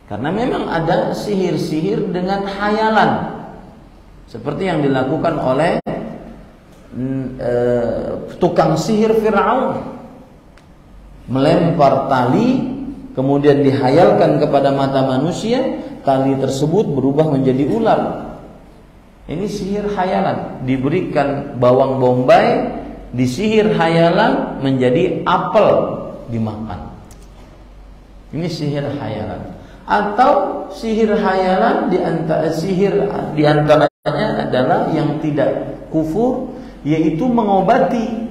Karena memang ada sihir-sihir dengan khayalan, seperti yang dilakukan oleh tukang sihir Fir'aun. Melempar tali, kemudian dihayalkan kepada mata manusia, tali tersebut berubah menjadi ular. Ini sihir hayalan. Diberikan bawang bombay, disihir hayalan menjadi apel, dimakan. Ini sihir hayalan. Atau sihir hayalan di antaranya adalah yang tidak kufur, yaitu mengobati.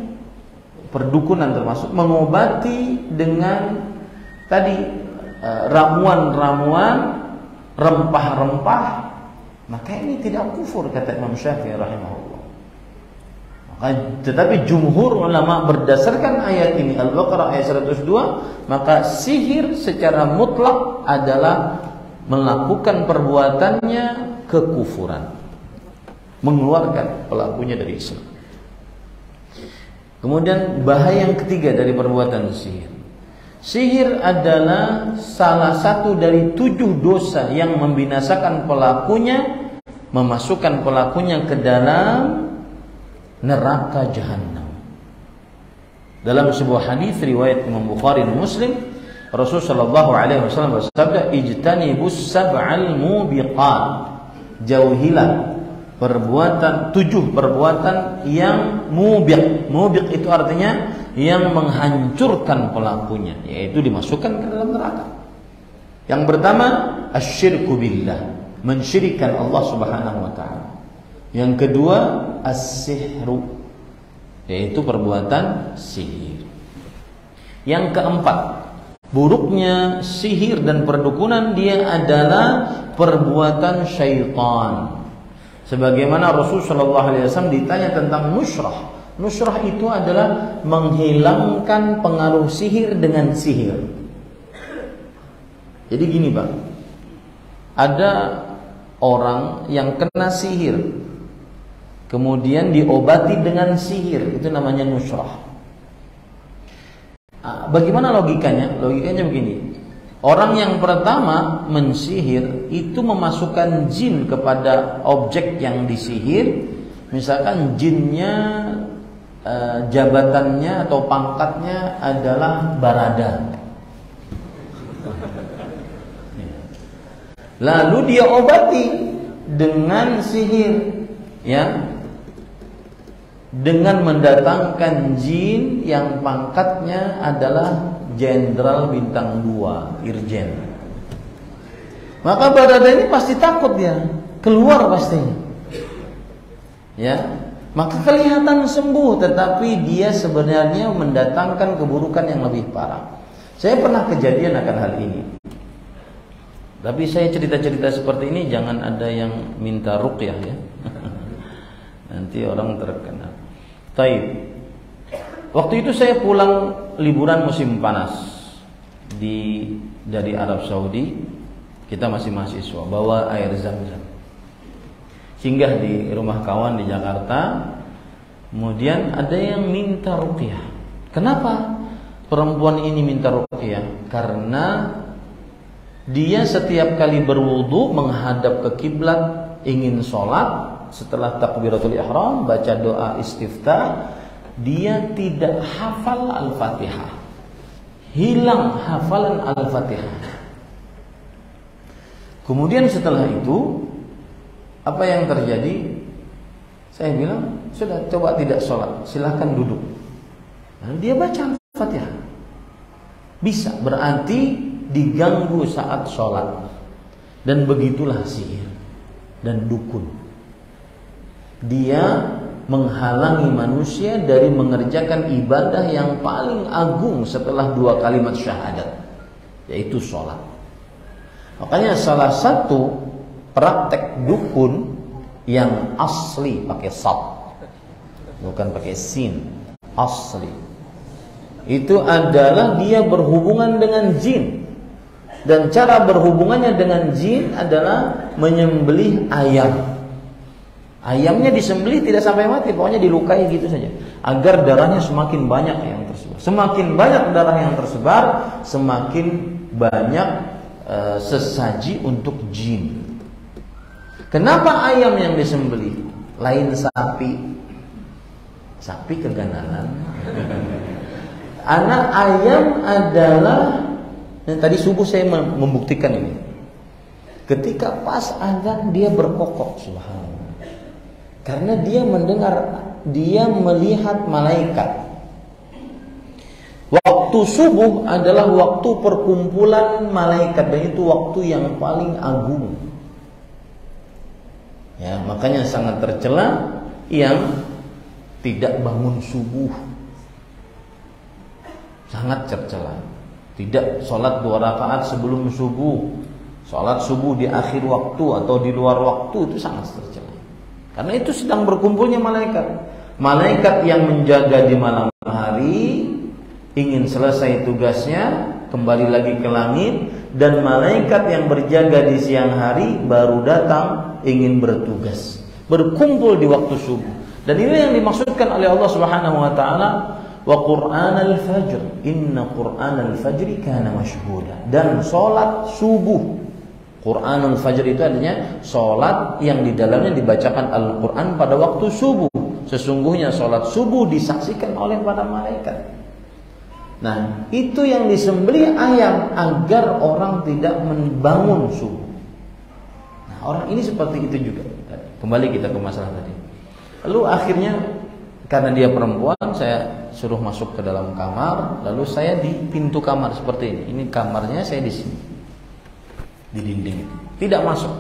Perdukunan termasuk mengobati dengan tadi ramuan-ramuan, rempah-rempah, maka ini tidak kufur kata Imam Syafi'i rahimahullah. Tetapi jumhur ulama berdasarkan ayat ini Al-Baqarah ayat 102, maka sihir secara mutlak adalah melakukan perbuatannya kekufuran, mengeluarkan pelakunya dari Islam. Kemudian bahaya yang ketiga dari perbuatan sihir. Sihir adalah salah satu dari 7 dosa yang membinasakan pelakunya, memasukkan pelakunya ke dalam neraka jahanam. Dalam sebuah hadis riwayat Imam Bukhari dan Muslim, Rasulullah SAW bersabda, "Ijtanibus sab'al mubiqat." Jauhilah 7 perbuatan yang mubiq. Mubiq itu artinya yang menghancurkan pelakunya, yaitu dimasukkan ke dalam neraka. Yang pertama, asyirku billah, mensyirikkan Allah Subhanahu wa taala. Yang kedua, as-sihru, yaitu perbuatan sihir. Yang keempat, buruknya sihir dan perdukunan dia adalah perbuatan syaitan. Sebagaimana Rasulullah SAW ditanya tentang nusrah. Nusrah itu adalah menghilangkan pengaruh sihir dengan sihir. Jadi gini Bang, ada orang yang kena sihir, kemudian diobati dengan sihir, itu namanya nusrah. Bagaimana logikanya? Logikanya begini. Orang yang pertama mensihir itu memasukkan jin kepada objek yang disihir. Misalkan jinnya jabatannya atau pangkatnya adalah barada. Lalu dia obati dengan sihir, ya, dengan mendatangkan jin yang pangkatnya adalah jenderal bintang 2, irjen. Maka barada ini pasti takut dia, keluar pastinya. Ya, maka kelihatan sembuh, tetapi dia sebenarnya mendatangkan keburukan yang lebih parah. Saya pernah kejadian akan hal ini. Tapi saya cerita-cerita seperti ini jangan ada yang minta ruqyah ya. Nanti orang terkena. Taib. Waktu itu saya pulang liburan musim panas dari Arab Saudi. Kita masih mahasiswa, bawa air Zam-Zam. Singgah di rumah kawan di Jakarta. Kemudian ada yang minta ruqyah. Kenapa perempuan ini minta ruqyah? Karena dia setiap kali berwudu menghadap ke kiblat, ingin sholat, setelah takbiratul ihram baca doa istiftah, dia tidak hafal Al-Fatihah, hilang hafalan Al-Fatihah. Kemudian setelah itu apa yang terjadi? Saya bilang, sudah, coba tidak sholat, silahkan duduk. Lalu dia baca Al-Fatihah. Bisa, berarti diganggu saat sholat. Dan begitulah sihir dan dukun. Dia menghalangi manusia dari mengerjakan ibadah yang paling agung setelah 2 kalimat syahadat, yaitu sholat. Makanya salah satu praktek dukun yang asli pakai sad, bukan pakai sin, asli, itu adalah dia berhubungan dengan jin. Dan cara berhubungannya dengan jin adalah menyembelih ayam. Ayamnya disembelih tidak sampai mati, pokoknya dilukai gitu saja, agar darahnya semakin banyak yang tersebar. Semakin banyak darah yang tersebar, semakin banyak sesaji untuk jin. Kenapa ayam yang disembelih? Lain sapi. Sapi keganalan. Anak ayam adalah, dan tadi subuh saya membuktikan ini. Ketika pas azan dia berkokok, subhanallah. Karena dia mendengar, dia melihat malaikat. Waktu subuh adalah waktu perkumpulan malaikat, dan itu waktu yang paling agung. Ya, makanya sangat tercela yang tidak bangun subuh. Sangat tercela. Tidak sholat 2 rakaat sebelum subuh, sholat subuh di akhir waktu atau di luar waktu, itu sangat tercela. Karena itu sedang berkumpulnya malaikat. Malaikat yang menjaga di malam hari ingin selesai tugasnya, kembali lagi ke langit. Dan malaikat yang berjaga di siang hari baru datang, ingin bertugas, berkumpul di waktu subuh. Dan ini yang dimaksudkan oleh Allah Subhanahu wa taala, wa Qur'anal fajr, inna Qur'anal fajri kana mashhuda. Dan salat subuh. Qur'anul fajr itu artinya salat yang di dalamnya dibacakan Al-Qur'an pada waktu subuh. Sesungguhnya salat subuh disaksikan oleh para malaikat. Nah, itu yang disembelih ayam agar orang tidak membangun subuh. Nah, orang ini seperti itu juga. Kembali kita ke masalah tadi. Lalu akhirnya karena dia perempuan, saya suruh masuk ke dalam kamar. Lalu saya di pintu kamar seperti ini. Ini kamarnya, saya di sini, di dinding itu. Tidak masuk.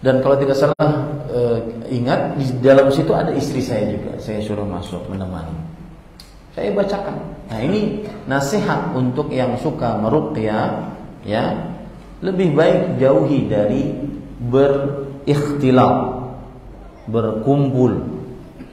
Dan kalau tidak salah ingat, di dalam situ ada istri saya juga. Saya suruh masuk menemani. Saya bacakan. Nah, ini nasihat untuk yang suka meruqyah, ya. Lebih baik jauhi dari berikhtilaf, berkumpul,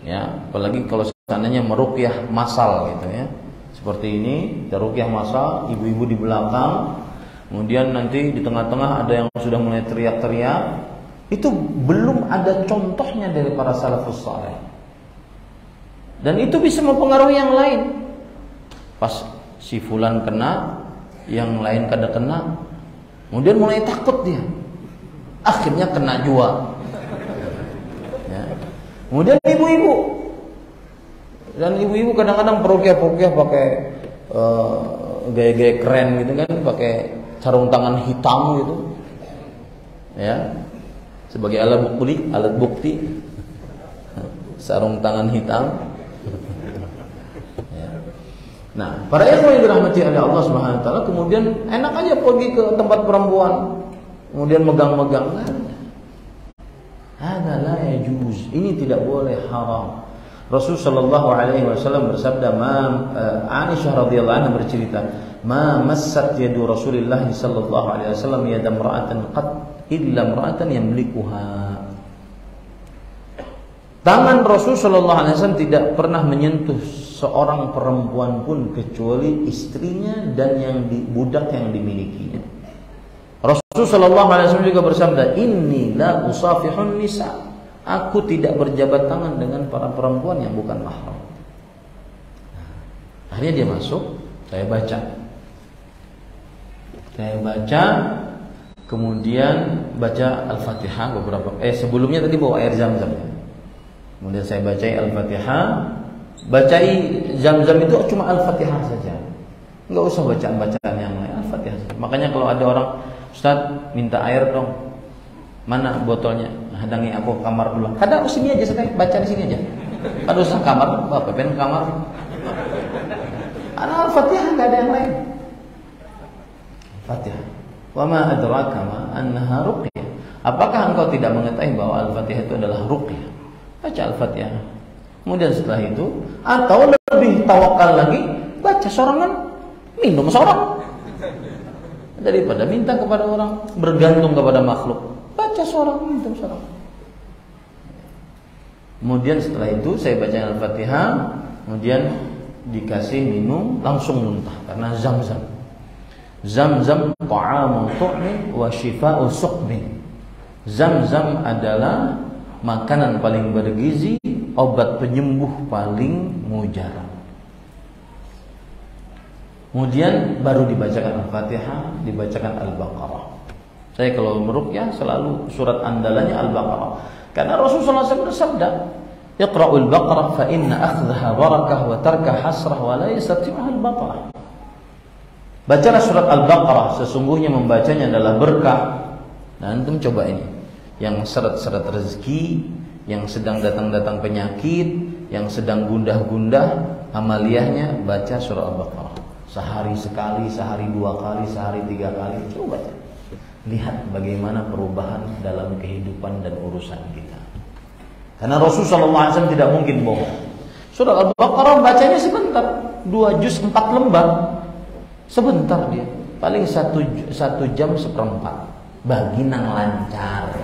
ya. Apalagi kalau seandainya meruqyah massal gitu ya. Seperti ini, ruqyah massal, ibu-ibu di belakang, kemudian nanti di tengah-tengah ada yang sudah mulai teriak-teriak. Itu belum ada contohnya dari para salafus saleh. Dan itu bisa mempengaruhi yang lain. Pas si fulan kena, yang lain kada kena, kemudian mulai takut dia, akhirnya kena juga. Ya. Kemudian ibu-ibu Dan ibu-ibu kadang-kadang peruqyah pakai gaya-gaya keren gitu kan, pakai sarung tangan hitam gitu, ya, sebagai alat bukti, sarung tangan hitam. Ya. Nah, para ikhwan yang dirahmati oleh Allah Subhanahu Wa Taala, kemudian enak aja pergi ke tempat perempuan, kemudian megang-megang. Hada la yajuz. Ini tidak boleh, haram. Rasul sallallahu alaihi wasallam bersabda, Aisyah radhiyallahu anha bercerita, "Ma massat yadu Rasulillah sallallahu alaihi wasallam yada imra'atin qat illa imra'atan yamlikuha." Tangan Rasul sallallahu alaihi wasallam tidak pernah menyentuh seorang perempuan pun kecuali istrinya dan budak yang dimilikinya. Rasul sallallahu alaihi wasallam juga bersabda, "Inni la usafihun nisa." Aku tidak berjabat tangan dengan para perempuan yang bukan mahram. Akhirnya dia masuk, saya baca, kemudian baca Al-Fatihah beberapa. Sebelumnya tadi bawa air Zam-Zam. Kemudian saya baca Al-Fatihah. Bacai Zam-Zam itu cuma Al-Fatihah saja, nggak usah bacaan-bacaan yang lain, Al-Fatihah. Makanya kalau ada orang, Ustaz minta air dong, mana botolnya? Hadangi aku kamar dulu. Kadang sini aja, saya baca di sini aja. Kalau usah kamar, bapak pengen kamar. Al-Fatihah nggak ada yang lain. Fatihah. Wa ma adraka ma annaha ruqyah. Apakah engkau tidak mengetahui bahwa Al-Fatihah itu adalah ruqyah? Baca Al-Fatihah. Kemudian setelah itu, atau lebih tawakal lagi, baca sorangan, minum sorang. Daripada minta kepada orang, bergantung kepada makhluk. Baca sorang, minum sorang. Kemudian setelah itu saya baca Al-Fatihah, kemudian dikasih minum, langsung muntah karena Zam-Zam. Zam-Zam ta'amun tu'min wa shifa'u suqmin. Zam-Zam adalah makanan paling bergizi, obat penyembuh paling mujarab. Kemudian baru dibacakan Al-Fatihah, dibacakan Al-Baqarah. Saya kalau meruqyah selalu surat andalannya Al-Baqarah. Karena Rasulullah SAW bersabda, "Iqra'ul Baqarah fa inna akhdhaha barakah wa tarka hasrah wa la yastati'uha al-baqarah." Bacalah surat Al-Baqarah, sesungguhnya membacanya adalah berkah. Nah, antum coba ini. Yang seret-seret rezeki, yang sedang datang-datang penyakit, yang sedang gundah-gundah amaliyahnya, baca surah Al-Baqarah. Sehari sekali, sehari 2 kali, sehari 3 kali. Coba baca. Lihat bagaimana perubahan dalam kehidupan dan urusan kita. Karena Rasulullah SAW tidak mungkin bohong. Surah Al-Baqarah bacanya sebentar, 2 juz 4 lembar. Sebentar dia, paling 1 jam 1/4. Bagi nang lancar.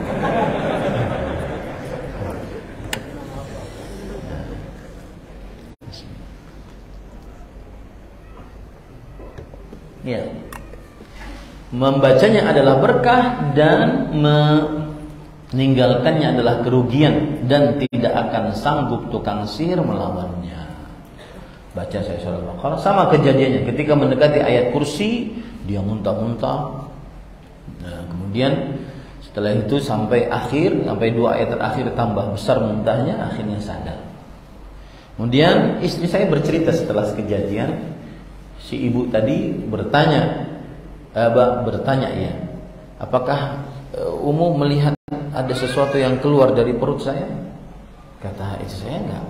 Ya. Membacanya adalah berkah dan meninggalkannya adalah kerugian dan tidak akan sanggup tukang sihir melawannya. Baca saya surah Al-Baqarah, sama kejadiannya ketika mendekati ayat kursi dia muntah-muntah. Nah, kemudian setelah itu sampai 2 ayat terakhir tambah besar muntahnya, akhirnya sadar. Kemudian istri saya bercerita setelah kejadian, si ibu tadi bertanya ya, apakah Umu melihat ada sesuatu yang keluar dari perut saya? Kata istri saya, enggak.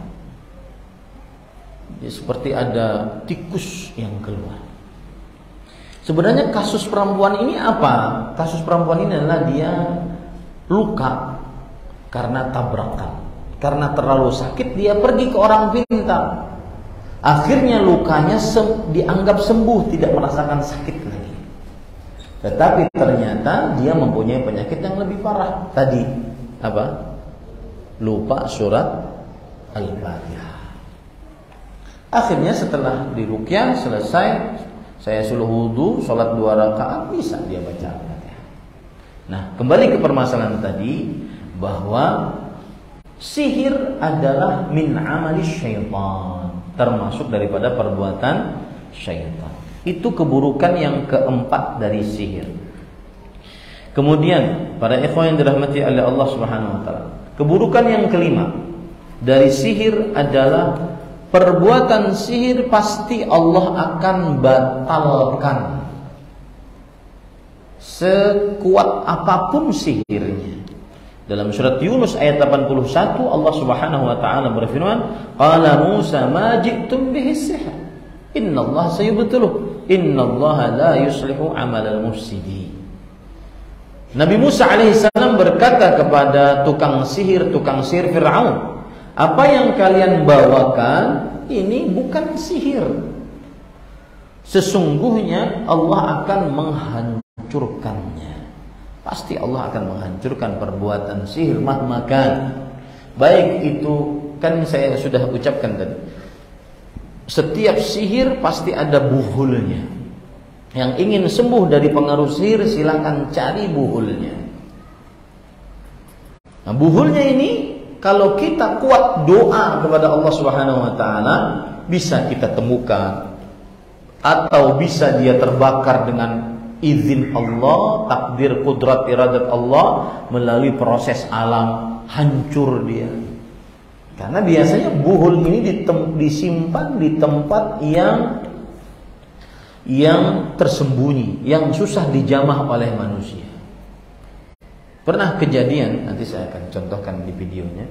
Ya, seperti ada tikus yang keluar. Sebenarnya kasus perempuan ini apa? Kasus perempuan ini adalah dia luka karena tabrakan. Karena terlalu sakit dia pergi ke orang pintar. Akhirnya lukanya dianggap sembuh, tidak merasakan sakit lagi. Tetapi ternyata dia mempunyai penyakit yang lebih parah. Tadi apa? Lupa surat Al-Fatihah. Akhirnya setelah diruqyah selesai, saya suruh wudu, sholat 2 rakaat, bisa dia baca Al-Fatihah. Nah, kembali ke permasalahan tadi, bahwa sihir adalah min amali syaitan, termasuk daripada perbuatan syaitan. Itu keburukan yang keempat dari sihir. Kemudian para ikhwan yang dirahmati oleh Allah Subhanahu wa taala, keburukan yang kelima dari sihir adalah perbuatan sihir pasti Allah akan batalkan. Sekuat apapun sihirnya. Dalam surat Yunus ayat 81 Allah Subhanahu wa taala berfirman, "Qala Musa ma ji'tum bihi sihr. Innallaha sayubtiluh. Innallaha la yuslihu 'amalal mufsidin." Nabi Musa alaihissalam berkata kepada tukang sihir Fir'aun, "Apa yang kalian bawakan ini bukan sihir. Sesungguhnya Allah akan menghancurkannya." Pasti Allah akan menghancurkan perbuatan sihir mahmakan. Baik itu, kan saya sudah ucapkan tadi, setiap sihir pasti ada buhulnya. Yang ingin sembuh dari pengaruh sihir, silakan cari buhulnya. Nah, buhulnya ini kalau kita kuat doa kepada Allah Subhanahu wa taala, bisa kita temukan, atau bisa dia terbakar dengan izin Allah, takdir, kudrat, iradat Allah, melalui proses alam, hancur dia. Karena biasanya buhul ini disimpan di tempat yang tersembunyi, yang susah dijamah oleh manusia. Pernah kejadian, nanti saya akan contohkan di videonya.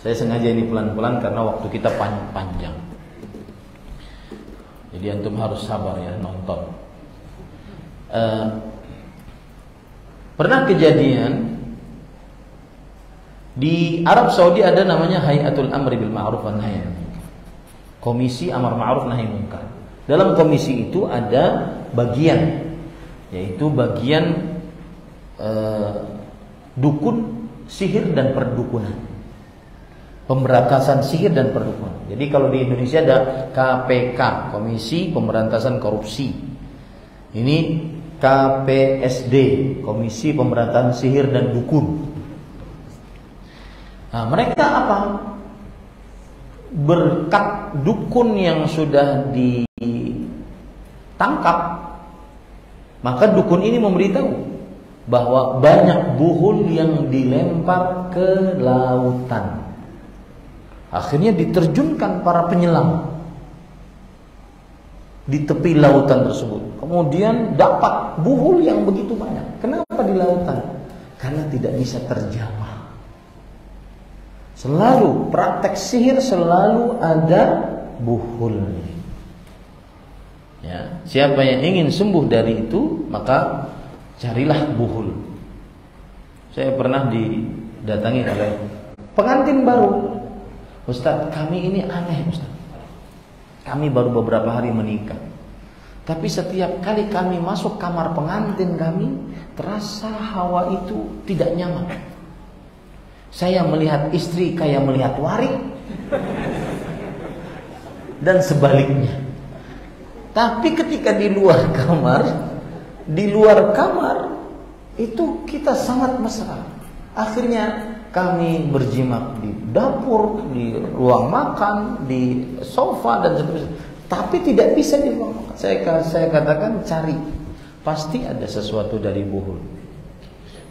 Saya sengaja ini pelan-pelan karena waktu kita panjang. Jadi antum harus sabar ya nonton. Pernah kejadian di Arab Saudi ada namanya Hayatul Amri bil Ma'ruf wan Nahy Anil Munkar. Komisi Amar Ma'ruf Nahi Munkar. Dalam komisi itu ada bagian, yaitu bagian dukun, sihir dan perdukunan. Pemberantasan sihir dan perdukunan. Jadi kalau di Indonesia ada KPK, Komisi Pemberantasan Korupsi. Ini KPSD, Komisi Pemberantasan Sihir dan Dukun. Nah, mereka apa? Berkat dukun yang sudah ditangkap, maka dukun ini memberitahu bahwa banyak buhul yang dilempar ke lautan. Akhirnya diterjunkan para penyelam di tepi lautan tersebut. Kemudian dapat buhul yang begitu banyak. Kenapa di lautan? Karena tidak bisa terjamah. Selalu praktek sihir selalu ada buhulnya. Ya, siapa yang ingin sembuh dari itu, maka carilah buhul. Saya pernah didatangi oleh pengantin baru. "Ustaz, kami ini aneh, Ustaz. Kami baru beberapa hari menikah. Tapi setiap kali kami masuk kamar pengantin kami, terasa hawa itu tidak nyaman. Saya melihat istri kayak melihat warik, dan sebaliknya. Tapi ketika di luar kamar itu kita sangat mesra. Akhirnya kami berjimat di dapur, di ruang makan, di sofa dan seterusnya. Tapi tidak bisa di ruang makan. Saya katakan cari, pasti ada sesuatu dari buhul.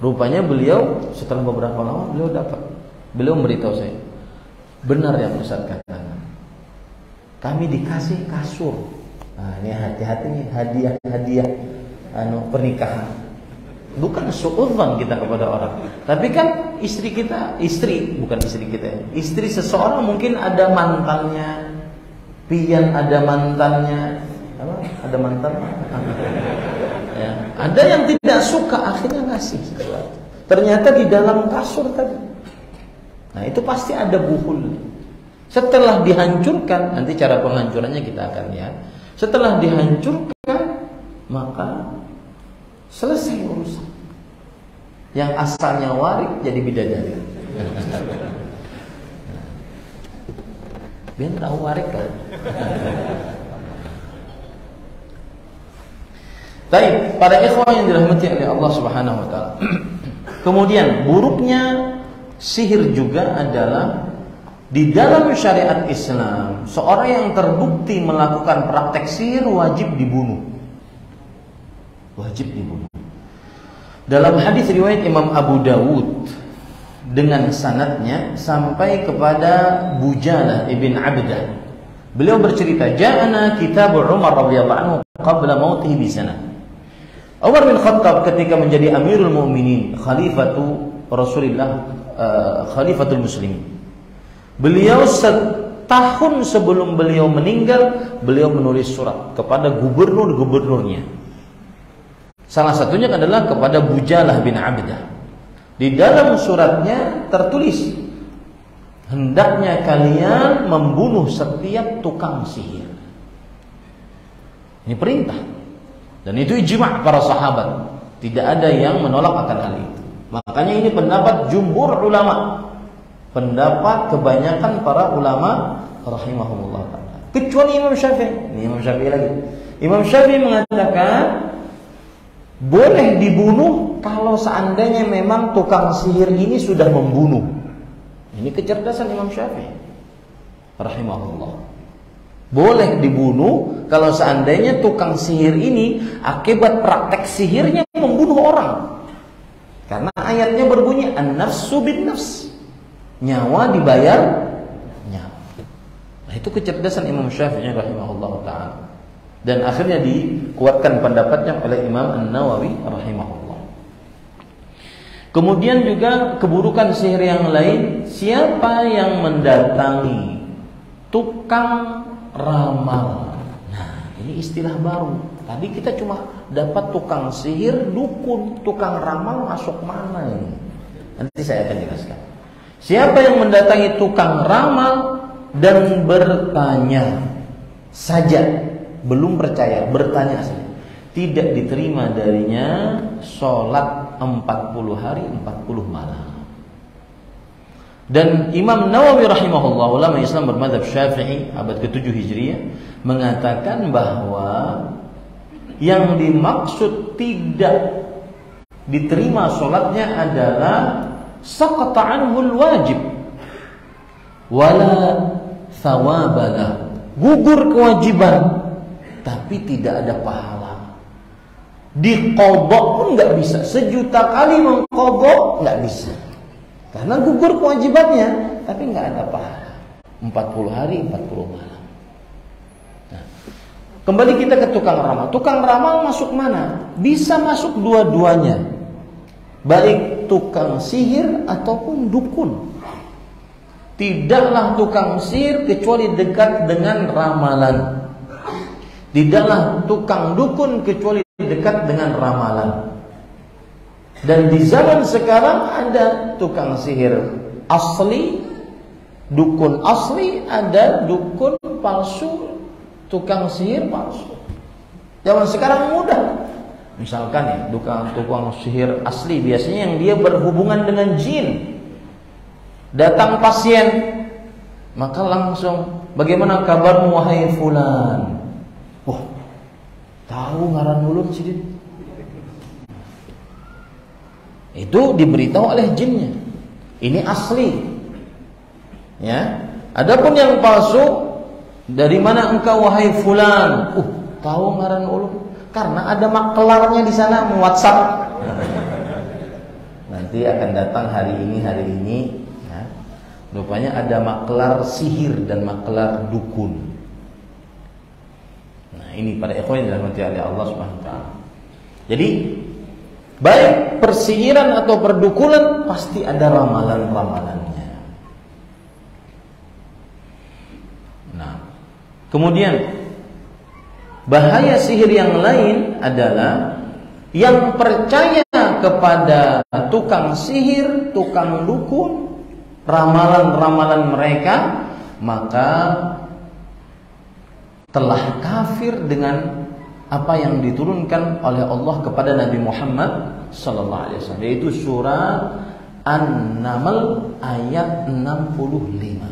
Rupanya beliau setelah beberapa lama beliau dapat. Beliau memberitahu saya, benar yang Ustaz katakan. Kami dikasih kasur. Nah, ini hati-hati nih, hadiah pernikahan. Bukan suudzon kita kepada orang. Tapi kan istri seseorang mungkin ada mantannya. Pian ada mantannya. Apa? Ada mantannya. Ya. Ada yang tidak suka, akhirnya ngasih sesuatu. Ternyata di dalam kasur tadi. Nah, itu pasti ada buhul. Setelah dihancurkan, nanti cara penghancurannya kita akan lihat. Setelah dihancurkan, maka selesai urusan. Yang asalnya warik jadi bidadari. Biar tahu warik kan. Baik, para ikhwan yang dirahmati oleh Allah Subhanahu wa taala. Kemudian buruknya sihir juga adalah di dalam syariat Islam, seorang yang terbukti melakukan praktek sihir wajib dibunuh. Wajib dibunuh. Dalam hadis riwayat Imam Abu Dawud dengan sanadnya sampai kepada Bujalah ibn Abdah Beliau bercerita, "Ja'ana kitab Umar radhiyallahu anhu qabla mautihi bi sana." Umar bin Khattab ketika menjadi Amirul Mukminin, khalifatu Rasulullah, khalifatul muslimin. Beliau setahun sebelum beliau meninggal, beliau menulis surat kepada gubernur-gubernurnya. Salah satunya adalah kepada Bujalah bin Abdah. Di dalam suratnya tertulis, hendaknya kalian membunuh setiap tukang sihir. Ini perintah. Dan itu ijma' para sahabat. Tidak ada yang menolak akan hal itu. Makanya ini pendapat jumhur ulama. Pendapat kebanyakan para ulama rahimahumullah ta'ala. Kecuali Imam Syafi'i. Ini Imam Syafi'i lagi. Imam Syafi'i mengatakan boleh dibunuh kalau seandainya memang tukang sihir ini sudah membunuh. Ini kecerdasan Imam Syafi'i rahimahullah. Boleh dibunuh kalau seandainya tukang sihir ini akibat praktek sihirnya membunuh orang. Karena ayatnya berbunyi an-nafsu bin nafs. Nyawa dibayar nyawa. Nah, itu kecerdasan Imam Syafi'i rahimahullah ta'ala. Dan akhirnya dikuatkan pendapatnya oleh Imam An-Nawawi rahimahullah. Kemudian juga keburukan sihir yang lain, siapa yang mendatangi tukang ramal. Nah, ini istilah baru. Tadi kita cuma dapat tukang sihir, dukun, tukang ramal masuk mana ini? Nanti saya akan jelaskan. Siapa yang mendatangi tukang ramal dan bertanya saja, belum percaya, bertanya saja, tidak diterima darinya sholat 40 hari 40 malam. Dan Imam Nawawi rahimahullah, ulama Islam bermadzhab Syafi'i abad ke-7 Hijriah, mengatakan bahwa yang dimaksud tidak diterima sholatnya adalah saqata anhul wajib wala thawabala, gugur kewajiban tapi tidak ada pahala. Diqodok pun nggak bisa, sejuta kali mengqodok nggak bisa. Karena gugur kewajibannya, tapi nggak ada pahala. 40 hari, 40 malam. Nah, kembali kita ke tukang ramal. Tukang ramal masuk mana? Bisa masuk dua-duanya. Baik tukang sihir ataupun dukun. Tidaklah tukang sihir kecuali dekat dengan ramalan. Tidaklah tukang dukun kecuali dekat dengan ramalan. Dan di zaman sekarang ada tukang sihir asli, dukun asli, ada dukun palsu, tukang sihir palsu. Zaman sekarang mudah. Misalkan ya, tukang sihir asli biasanya yang dia berhubungan dengan jin. Datang pasien, maka langsung, bagaimana kabarmu wahai fulan? Oh, tahu ngaran ulun sidin. Itu diberitahu oleh jinnya. Ini asli. Ya. Adapun yang palsu, dari mana engkau wahai fulan? Tahu ngaran ulun? Karena ada maklarnya di sana WhatsApp. Nanti akan datang hari ini. Ya. Rupanya ada maklar sihir dan maklar dukun. Nah, ini para ikhwan yang dirahmati oleh Allah Subhanahu wa taala. Jadi baik persihiran atau perdukunan pasti ada ramalan-ramalannya. Nah, kemudian bahaya sihir yang lain adalah yang percaya kepada tukang sihir, tukang dukun, ramalan-ramalan mereka, maka telah kafir dengan apa yang diturunkan oleh Allah kepada Nabi Muhammad sallallahu alaihi wasallam, yaitu surah An-Naml ayat 65.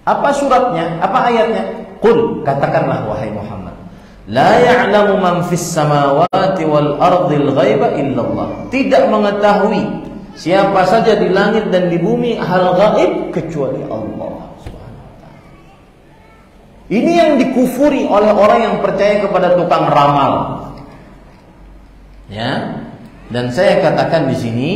Apa suratnya? Apa ayatnya? Qul, katakanlah wahai Muhammad, la ya'lamu man fis samawati wal ardil ghaiba illallah. Tidak mengetahui siapa saja di langit dan di bumi hal gaib kecuali Allah. Ini yang dikufuri oleh orang yang percaya kepada tukang ramal. Ya. Dan saya katakan di sini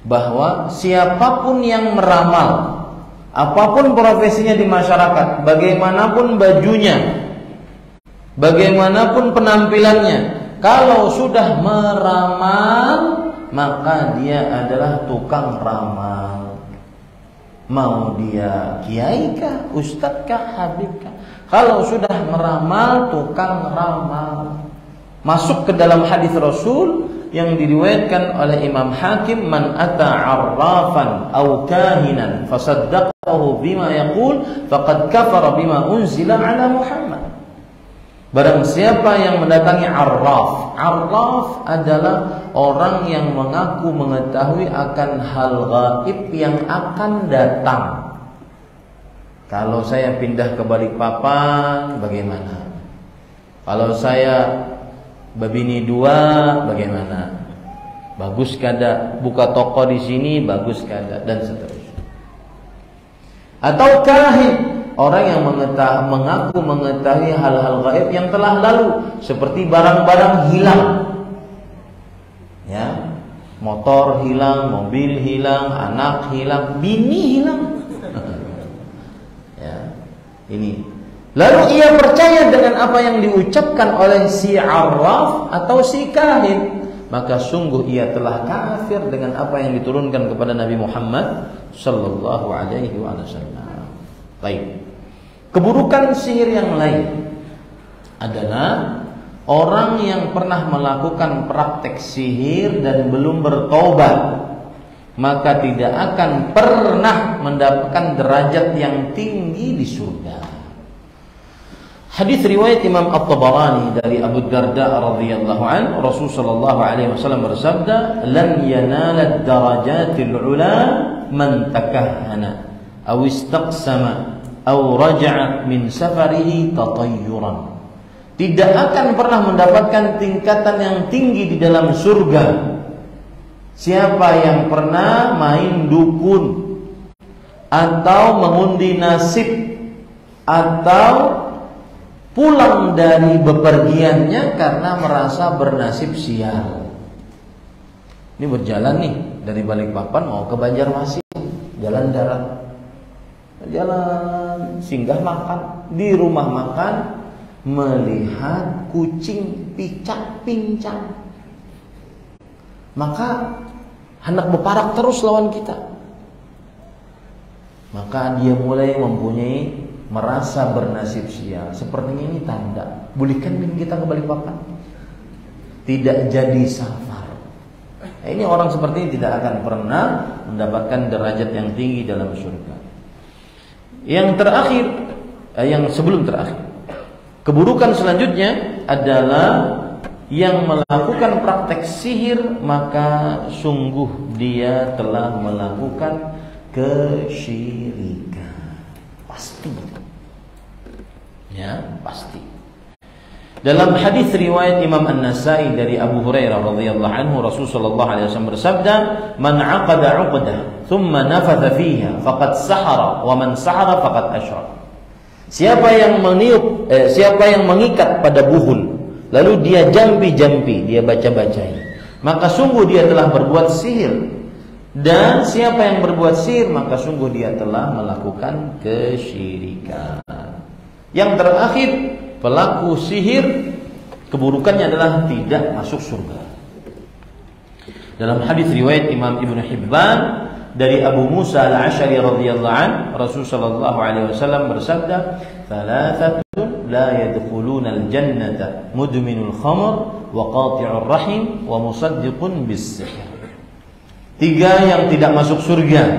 bahwa siapapun yang meramal Apapun profesinya di masyarakat, bagaimanapun bajunya, bagaimanapun penampilannya, kalau sudah meramal, maka dia adalah tukang ramal. Mau dia kiai kah, ustadz kah, habib kah, kalau sudah meramal, tukang ramal. Masuk ke dalam hadis Rasul yang diriwayatkan oleh Imam Hakim, man ata arrafan aw kahinan fasaddaqahu bima yaqul faqad kafara bima unzila ala Muhammad. Barang siapa yang mendatangi arraf. Arraf adalah orang yang mengaku mengetahui akan hal gaib yang akan datang. Kalau saya pindah ke Balikpapan, bagaimana? Kalau saya babini 2, bagaimana? Bagus kada? Buka toko di sini, bagus kada? Dan seterusnya. Atau kahin, orang yang mengaku mengetahui hal-hal gaib yang telah lalu, seperti barang-barang hilang, ya, motor hilang, mobil hilang, anak hilang, bini hilang, ya, ini. Lalu ia percaya dengan apa yang diucapkan oleh si arraf atau si kahin, maka sungguh ia telah kafir dengan apa yang diturunkan kepada Nabi Muhammad sallallahu alaihi wasallam. Baik. Keburukan sihir yang lain adalah orang yang pernah melakukan praktek sihir dan belum bertobat, maka tidak akan pernah mendapatkan derajat yang tinggi di surga. Hadis riwayat Imam At-Tabarani dari Abu Darda radhiyallahu an, Rasul sallallahu alaihi wasallam bersabda, "Lan yanala ad-darajatil 'ula man takahhana aw istaqsama aw raja'a min safarihi tatayyuran." Tidak akan pernah mendapatkan tingkatan yang tinggi di dalam surga siapa yang pernah main dukun atau mengundi nasib atau pulang dari bepergiannya karena merasa bernasib sial. Ini berjalan nih dari Balikpapan mau ke Banjarmasin, jalan darat, jalan singgah makan di rumah makan, melihat kucing picak pincang, maka hendak berparak terus lawan kita. Maka dia mulai mempunyai merasa bernasib sial. Sepertinya ini tanda. Bolehkan kita ke Balikpapan? Tidak jadi safar. Ini orang seperti ini tidak akan pernah mendapatkan derajat yang tinggi dalam surga. Yang terakhir, yang sebelum terakhir, keburukan selanjutnya adalah yang melakukan praktek sihir, maka sungguh dia telah melakukan kesyirikan. Pasti. Ya, pasti. Dalam hadis riwayat Imam An-Nasa'i dari Abu Hurairah radhiyallahu anhu, Rasul sallallahu alaihi wasallam bersabda, "Man 'aqada 'uqdah, thumma nafatha fiha, faqad sahara, wa man sahara faqad asyrak." Siapa yang meniup, siapa yang mengikat pada buhul, lalu dia jampi-jampi, dia baca-bacai, maka sungguh dia telah berbuat sihir. Dan siapa yang berbuat sihir, maka sungguh dia telah melakukan kesyirikan. Yang terakhir, pelaku sihir keburukannya adalah tidak masuk surga. Dalam hadis riwayat Imam Ibnu Hibban dari Abu Musa Al-Asy'ari radhiyallahu an, Rasul sallallahu alaihi wasallam bersabda, "Thalathatun la yadkhuluna al-jannata mudminul khamr wa qati'ur rahim wa musaddiqun bis-sihr." 3 yang tidak masuk surga.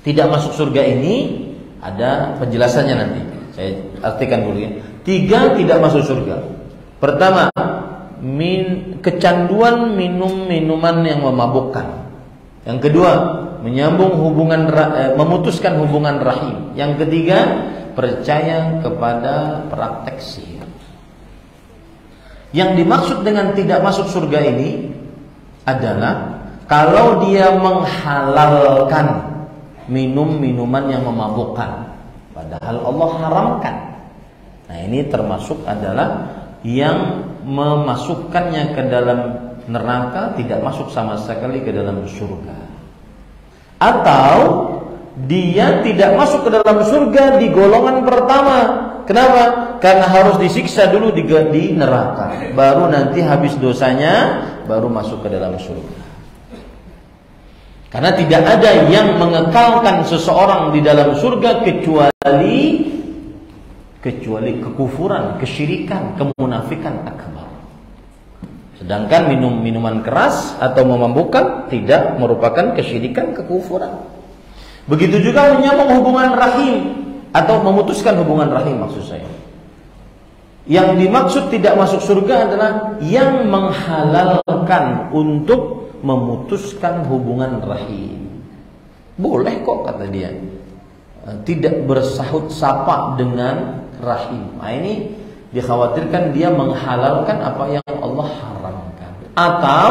Tidak masuk surga ini ada penjelasannya nanti. Saya artikan dulu ya. 3 tidak masuk surga. Pertama, kecanduan minum minuman yang memabukkan. Yang kedua, memutuskan hubungan rahim. Yang ketiga, percaya kepada praktek sihir. Yang dimaksud dengan tidak masuk surga ini adalah kalau dia menghalalkan minum-minuman yang memabukkan, padahal Allah haramkan. Nah, ini termasuk adalah yang memasukkannya ke dalam neraka, tidak masuk sama sekali ke dalam surga. Atau dia tidak masuk ke dalam surga di golongan pertama. Kenapa? Karena harus disiksa dulu di neraka, baru nanti habis dosanya baru masuk ke dalam surga. Karena tidak ada yang mengekalkan seseorang di dalam surga kecuali kekufuran, kesyirikan, kemunafikan akbar. Sedangkan minuman keras atau memabukkan tidak merupakan kesyirikan, kekufuran. Begitu juga menyambung hubungan rahim atau memutuskan hubungan rahim, maksud saya. Yang dimaksud tidak masuk surga adalah yang menghalalkan untuk memutuskan hubungan rahim. Boleh kok, kata dia, tidak bersahut sapa dengan rahim. Nah, ini dikhawatirkan dia menghalalkan apa yang Allah haramkan. Atau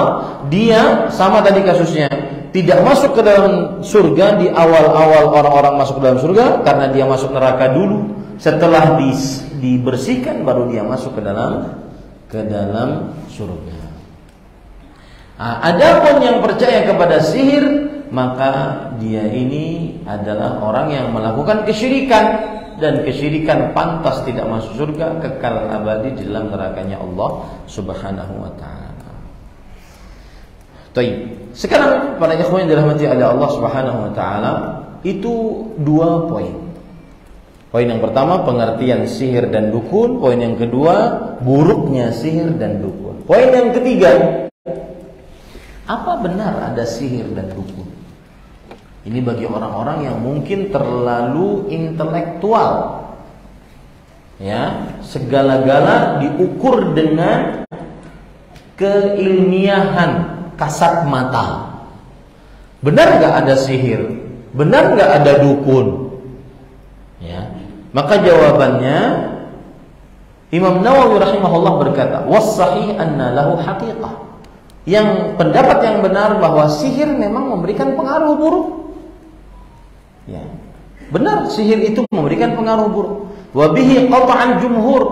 dia, sama tadi kasusnya, tidak masuk ke dalam surga di awal-awal orang-orang masuk ke dalam surga karena dia masuk neraka dulu. Setelah dibersihkan baru dia masuk ke dalam surga. Nah, adapun yang percaya kepada sihir, maka dia ini adalah orang yang melakukan kesyirikan, dan kesyirikan pantas tidak masuk surga, kekal abadi di dalam nerakanya Allah Subhanahu wa taala. Baik. Sekarang para ikhwan yang dirahmati oleh Allah Subhanahu wa taala, itu 2 poin. Poin yang pertama pengertian sihir dan dukun, poin yang kedua buruknya sihir dan dukun. Poin yang ketiga, apa benar ada sihir dan dukun? Ini bagi orang-orang yang mungkin terlalu intelektual. Ya, segala-gala diukur dengan keilmiahan, kasat mata. Benar nggak ada sihir? Benar nggak ada dukun? Ya, maka jawabannya Imam Nawawi rahimahullah berkata, was-sahih anna lahu haqiqah. Yang pendapat yang benar bahwa sihir memang memberikan pengaruh buruk. Ya, benar, sihir itu memberikan pengaruh buruk. Wa bihi qat'an jumhur,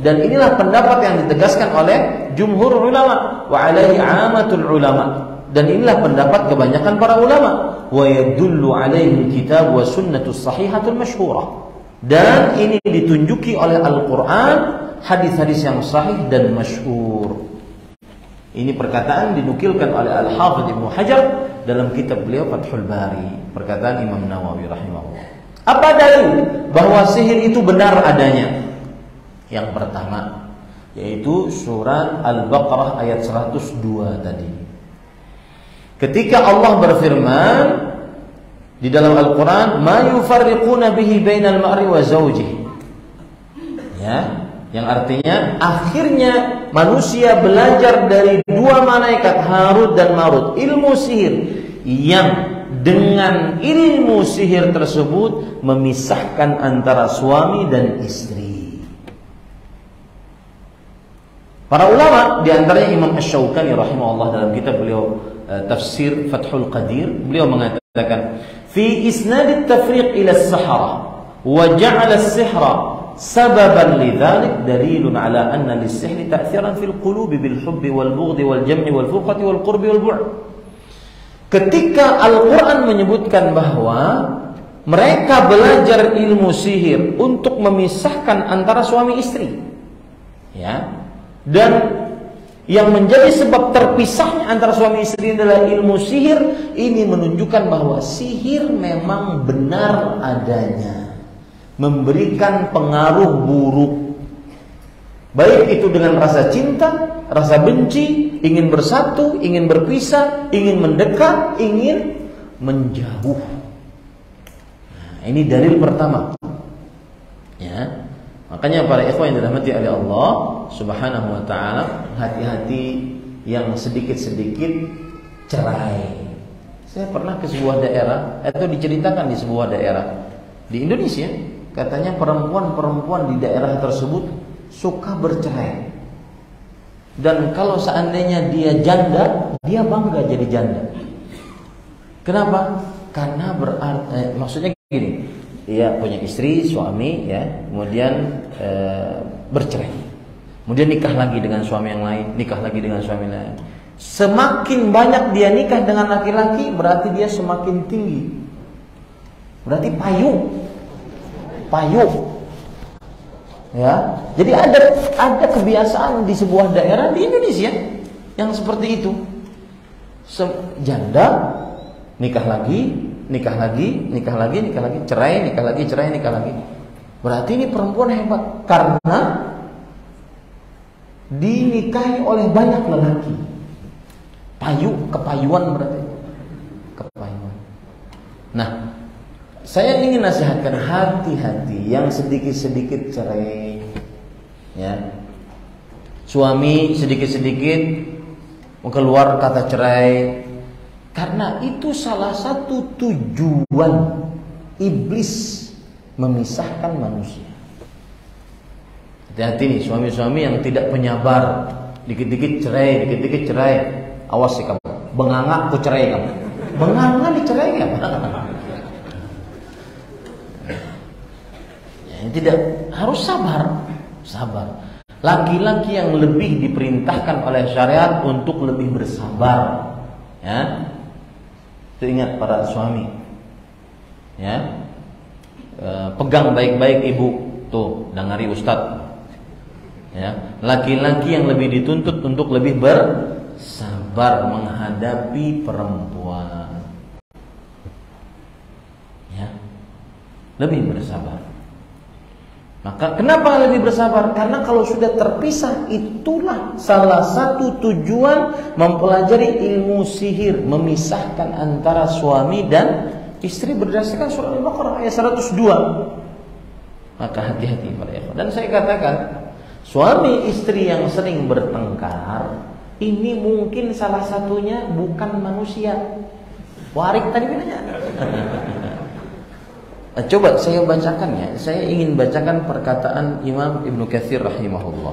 dan inilah pendapat yang ditegaskan oleh jumhur ulama, wa alaihi amatul ulama, dan inilah pendapat kebanyakan para ulama. Wa yadullu alaihi kitab wa sunnatus sahihatul masyhurah, dan ini ditunjuki oleh Al-Quran, hadis-hadis yang sahih dan masyhur. Ini perkataan dinukilkan oleh Al-Hafidz Ibnu Hajar dalam kitab beliau Fathul Bari, perkataan Imam Nawawi rahimahullah. Apa dalil bahwa sihir itu benar adanya? Yang pertama, yaitu surat Al-Baqarah ayat 102 tadi. Ketika Allah berfirman di dalam Al-Quran, ma yufarriquna bihi bainal mar'i wa zawjihi, ya, yang artinya akhirnya manusia belajar dari 2 malaikat Harut dan Marut ilmu sihir, yang dengan ilmu sihir tersebut memisahkan antara suami dan istri. Para ulama, di antaranya Imam Asy-Syaukani rahimahullah dalam kitab beliau Tafsir Fathul Qadir, beliau mengatakan, fi isnad at-tafriq ila as-sahara wa ja'ala as-sihra sababan lidzalik dalilun ala anna lis-sihri ta'thiran fil qulubi bil hubbi wal bughdi wal jam'i wal furqati wal qurbi wal bu'd. Ketika Al-Quran menyebutkan bahwa mereka belajar ilmu sihir untuk memisahkan antara suami istri, ya, dan yang menjadi sebab terpisahnya antara suami istri adalah ilmu sihir, ini menunjukkan bahwa sihir memang benar adanya, memberikan pengaruh buruk, baik itu dengan rasa cinta, rasa benci, ingin bersatu, ingin berpisah, ingin mendekat, ingin menjauh. Nah, ini dalil pertama. Ya. Makanya para ikhwan yang dirahmati oleh Allah Subhanahu wa taala, hati-hati yang sedikit-sedikit cerai. Saya pernah ke sebuah daerah, atau diceritakan di sebuah daerah di Indonesia, katanya perempuan-perempuan di daerah tersebut suka bercerai. Dan kalau seandainya dia janda, dia bangga jadi janda. Kenapa? Karena maksudnya gini, dia punya istri, suami, ya, kemudian bercerai, kemudian nikah lagi dengan suami yang lain, nikah lagi dengan suami lain. Semakin banyak dia nikah dengan laki-laki, berarti dia semakin tinggi Berarti payung. Ya, jadi ada kebiasaan di sebuah daerah di Indonesia yang seperti itu. Janda nikah lagi, cerai, nikah lagi. Berarti ini perempuan hebat karena dinikahi oleh banyak lelaki. Kepayuan berarti. Kepayuan. Nah, saya ingin nasihatkan hati-hati yang sedikit-sedikit cerai. Ya. Suami sedikit-sedikit keluar kata cerai. Karena itu salah satu tujuan iblis memisahkan manusia. Hati-hati nih suami-suami yang tidak penyabar, dikit-dikit cerai. Awas sih kamu, benganga aku cerai kamu. Benganga dicerai kamu. Ya, tidak, harus sabar. Laki-laki yang lebih diperintahkan oleh syariat untuk lebih bersabar. Ya. Itu ingat para suami. Ya. Pegang baik-baik ibu. Tuh, dengari Ustadz. Ya, laki-laki yang lebih dituntut untuk lebih bersabar menghadapi perempuan. Ya. Lebih bersabar. Maka kenapa lebih bersabar? Karena kalau sudah terpisah, itulah salah satu tujuan mempelajari ilmu sihir, memisahkan antara suami dan istri berdasarkan surah Al-Baqarah ayat 102. Maka hati-hati para ikhwan. Dan saya katakan, suami istri yang sering bertengkar ini mungkin salah satunya bukan manusia. Warik tadi bilangnya. Coba saya bacakan ya. Saya ingin bacakan perkataan Imam Ibnu Katsir rahimahullah.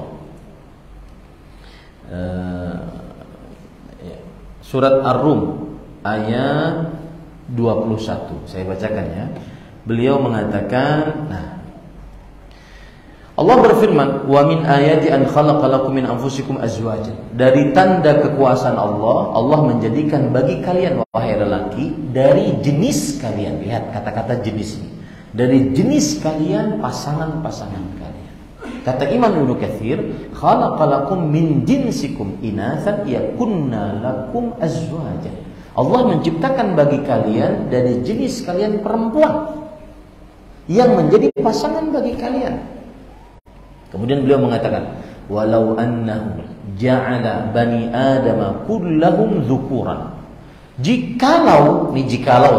Surat Ar-Rum ayat 21. Saya bacakan ya. Beliau mengatakan, Allah berfirman, "Wa min ayati an khalaqalakum min anfusikum azwajan." Dari tanda kekuasaan Allah menjadikan bagi kalian wahai lelaki dari jenis kalian. Lihat kata-kata jenis ini. Dari jenis kalian pasangan-pasangan kalian. Kata Imam Ibnu Katsir, "Khalaqalakum min jinsikum inatsan yakunna lakum azwajan." Allah menciptakan bagi kalian dari jenis kalian perempuan yang menjadi pasangan bagi kalian. Kemudian beliau mengatakan, walau annahu ja'ala bani adama kullahum dzukuran. Jikalau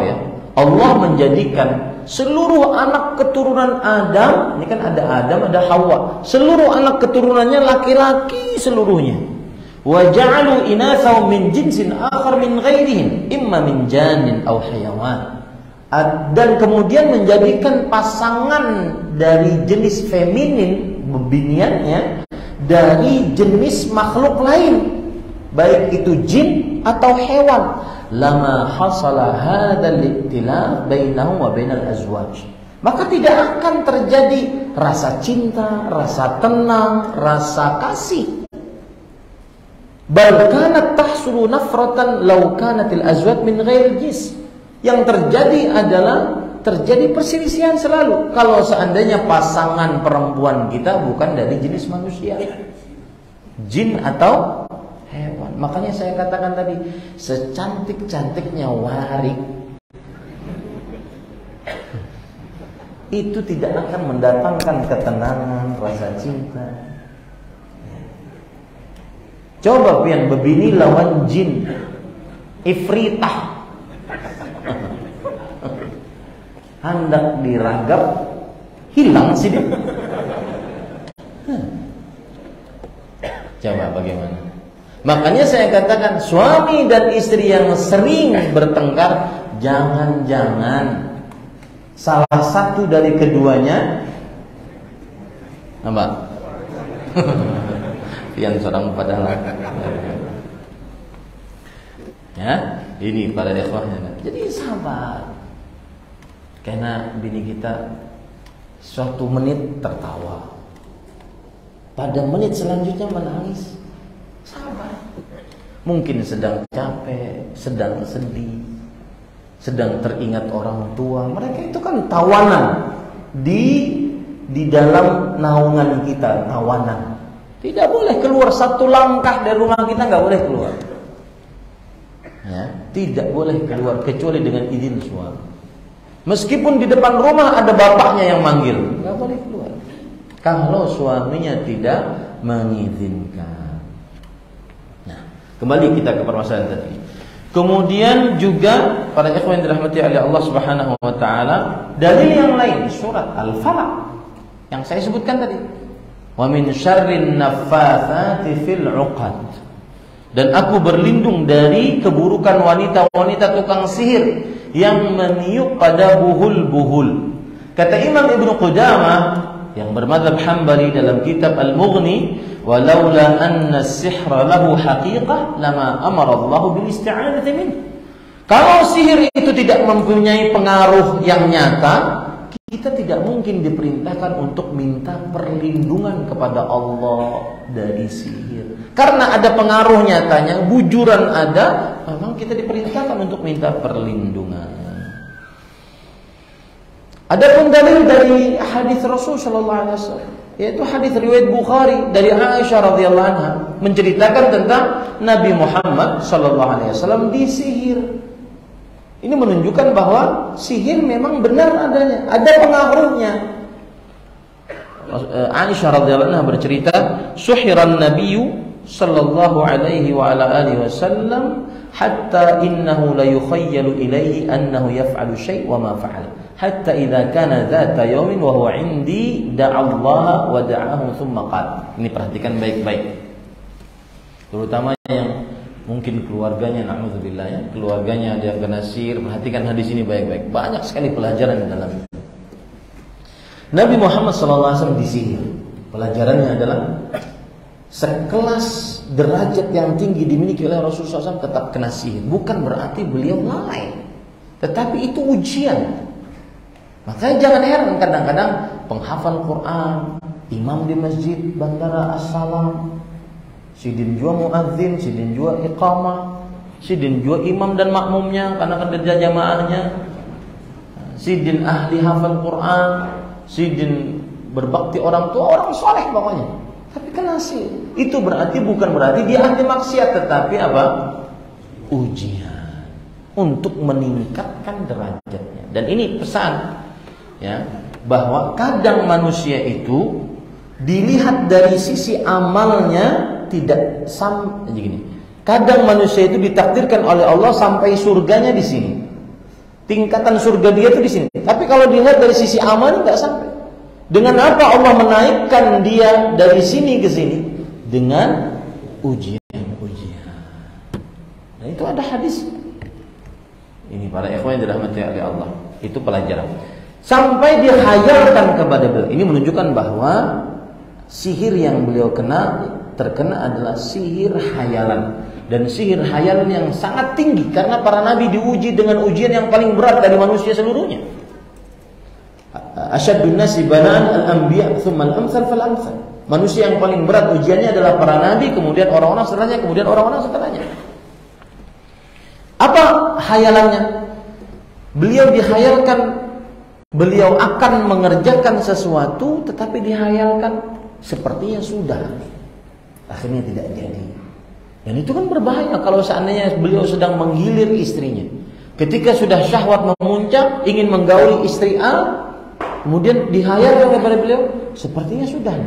ya, Allah menjadikan seluruh anak keturunan Adam, ini kan ada Adam, ada Hawa, seluruh anak keturunannya laki-laki seluruhnya. Wa ja'alu inatsahum min jinsin akhar min ghairihim, imma min janin aw hayawan. Dan kemudian menjadikan pasangan dari jenis feminin bebiniannya dari jenis makhluk lain, baik itu jin atau hewan, lama hasala hadzal iktilaf bainahum wa bainal azwaj. Maka tidak akan terjadi rasa cinta, rasa tenang, rasa kasih. Bal kanat tahsulu nafratan law kanatil azwaj min ghairil jins. Yang terjadi adalah terjadi perselisihan selalu kalau seandainya pasangan perempuan kita bukan dari jenis manusia, jin atau hewan. Makanya saya katakan tadi, secantik-cantiknya warik itu tidak akan mendatangkan ketenangan, rasa cinta. Coba pian bebini lawan jin, ifritah, hendak diragap, hilang sih dia. Coba bagaimana? Makanya saya katakan, suami dan istri yang sering bertengkar, jangan-jangan salah satu dari keduanya apa? Yang seorang padahal. Ya, ini para ikhwah. Jadi sabar. Karena bini kita suatu menit tertawa, pada menit selanjutnya menangis. Sabar. Mungkin sedang capek, sedang sedih. sedang teringat orang tua. Mereka itu kan tawanan di dalam naungan kita, tawanan. Tidak boleh keluar satu langkah dari rumah kita, nggak boleh keluar. Ya, tidak boleh keluar kecuali dengan izin suami. Meskipun di depan rumah ada bapaknya yang manggil, nggak boleh keluar. Kalau suaminya tidak mengizinkan. Nah, kembali kita ke permasalahan tadi. Kemudian juga para ikhwan yang dirahmati oleh Allah Subhanahu wa taala, dalil yang lain surat Al-Falaq yang saya sebutkan tadi. Wa min syarrin naffatsati fil 'uqad. Dan aku berlindung dari keburukan wanita-wanita tukang sihir yang meniup pada buhul-buhul. Kata Imam Ibnu Qudamah yang bermadzhab Hambali dalam kitab Al-Mughni, walaula anna as-sihra lahu haqiqah lama amara Allah bil isti'anati min. Kalau sihir itu tidak mempunyai pengaruh yang nyata, kita tidak mungkin diperintahkan untuk minta perlindungan kepada Allah dari sihir. Karena ada pengaruh nyatanya, bujuran ada, memang kita diperintahkan untuk minta perlindungan. Adapun dalil dari hadis Rasul sallallahu alaihi wasallam, yaitu hadis riwayat Bukhari dari Aisyah radhiyallahu anha menceritakan tentang Nabi Muhammad sallallahu alaihi wasallam disihir. Ini menunjukkan bahwa sihir memang benar adanya, ada pengaruhnya. Aisyah radhiyallahu anha bercerita, "Suhiran Nabiyyu sallallahu alaihi wa ala alihi wasallam hatta innahu la yukhayyalu ilaihi annahu yaf'alu syai' wa ma fa'ala. Hatta idza kana dzata yawmin wa huwa 'indi da'a Allah wa da'ahu thumma qala." Ini perhatikan baik-baik. Terutama yang mungkin keluarganya, na'udzubillah ya, keluarganya ada yang kena sihir. Perhatikan hadis ini baik-baik. Banyak sekali pelajaran di dalam itu. Nabi Muhammad SAW disihir. Pelajarannya adalah sekelas derajat yang tinggi dimiliki oleh Rasulullah SAW tetap kena sihir. Bukan berarti beliau lalai, tetapi itu ujian. Makanya jangan heran kadang-kadang penghafal Quran, imam di masjid Bandara As-Salam, sidin jua muadzin, sidin jua iqamah, sidin jua imam dan makmumnya karena kerja jamaahnya, sidin ahli hafal Quran, sidin berbakti orang tua, orang soleh pokoknya. Tapi kena sihir. Itu berarti bukan berarti dia ahli maksiat, tetapi apa? Ujian untuk meningkatkan derajatnya. Dan ini pesan ya, bahwa kadang manusia itu dilihat dari sisi amalnya tidak sama. Jadi gini, kadang manusia itu ditakdirkan oleh Allah sampai surganya di sini, tingkatan surga dia itu di sini. Tapi kalau dilihat dari sisi amalnya nggak sampai. Dengan apa Allah menaikkan dia dari sini ke sini? Dengan ujian-ujian. Nah itu ada hadis. Ini para ikhwan yang dirahmati oleh Allah. Itu pelajaran. Sampai dihayalkan kepada beliau. Ini menunjukkan bahwa sihir yang beliau terkena adalah sihir hayalan. Dan sihir hayalan yang sangat tinggi. Karena para nabi diuji dengan ujian yang paling berat dari manusia seluruhnya. Asyaddun nasi banaan al-anbiya thumma al-amsal fal-amsal. Manusia yang paling berat ujiannya adalah para nabi, kemudian orang-orang setelahnya, kemudian orang-orang setelahnya. Apa hayalannya? Beliau dihayalkan, beliau akan mengerjakan sesuatu, tetapi dihayalkan sepertinya sudah, akhirnya tidak jadi. Dan itu kan berbahaya kalau seandainya beliau sedang menggilir istrinya. Ketika sudah syahwat memuncak, ingin menggauli istri A, kemudian dihayalkan kepada beliau, sepertinya sudah,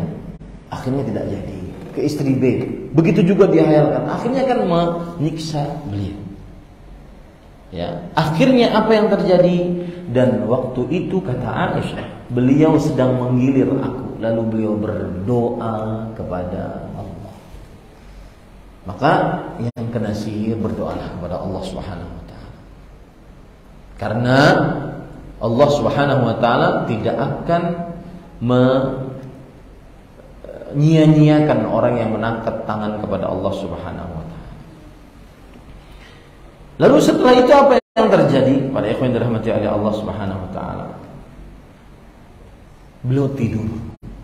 akhirnya tidak jadi. Ke istri B, begitu juga dihayalkan, akhirnya akan menyiksa beliau. Ya, akhirnya apa yang terjadi? Dan waktu itu kata Aisyah, beliau sedang menggilir aku, lalu beliau berdoa kepada Allah. Maka yang kena sihir berdoalah kepada Allah Subhanahu wa taala. Karena Allah Subhanahu wa taala tidak akan menyia-nyiakan orang yang mengangkat tangan kepada Allah Subhanahu wa taala. Lalu setelah itu apa yang terjadi? Para ikhwan dirahmati oleh Allah Subhanahu wa taala. Beliau tidur.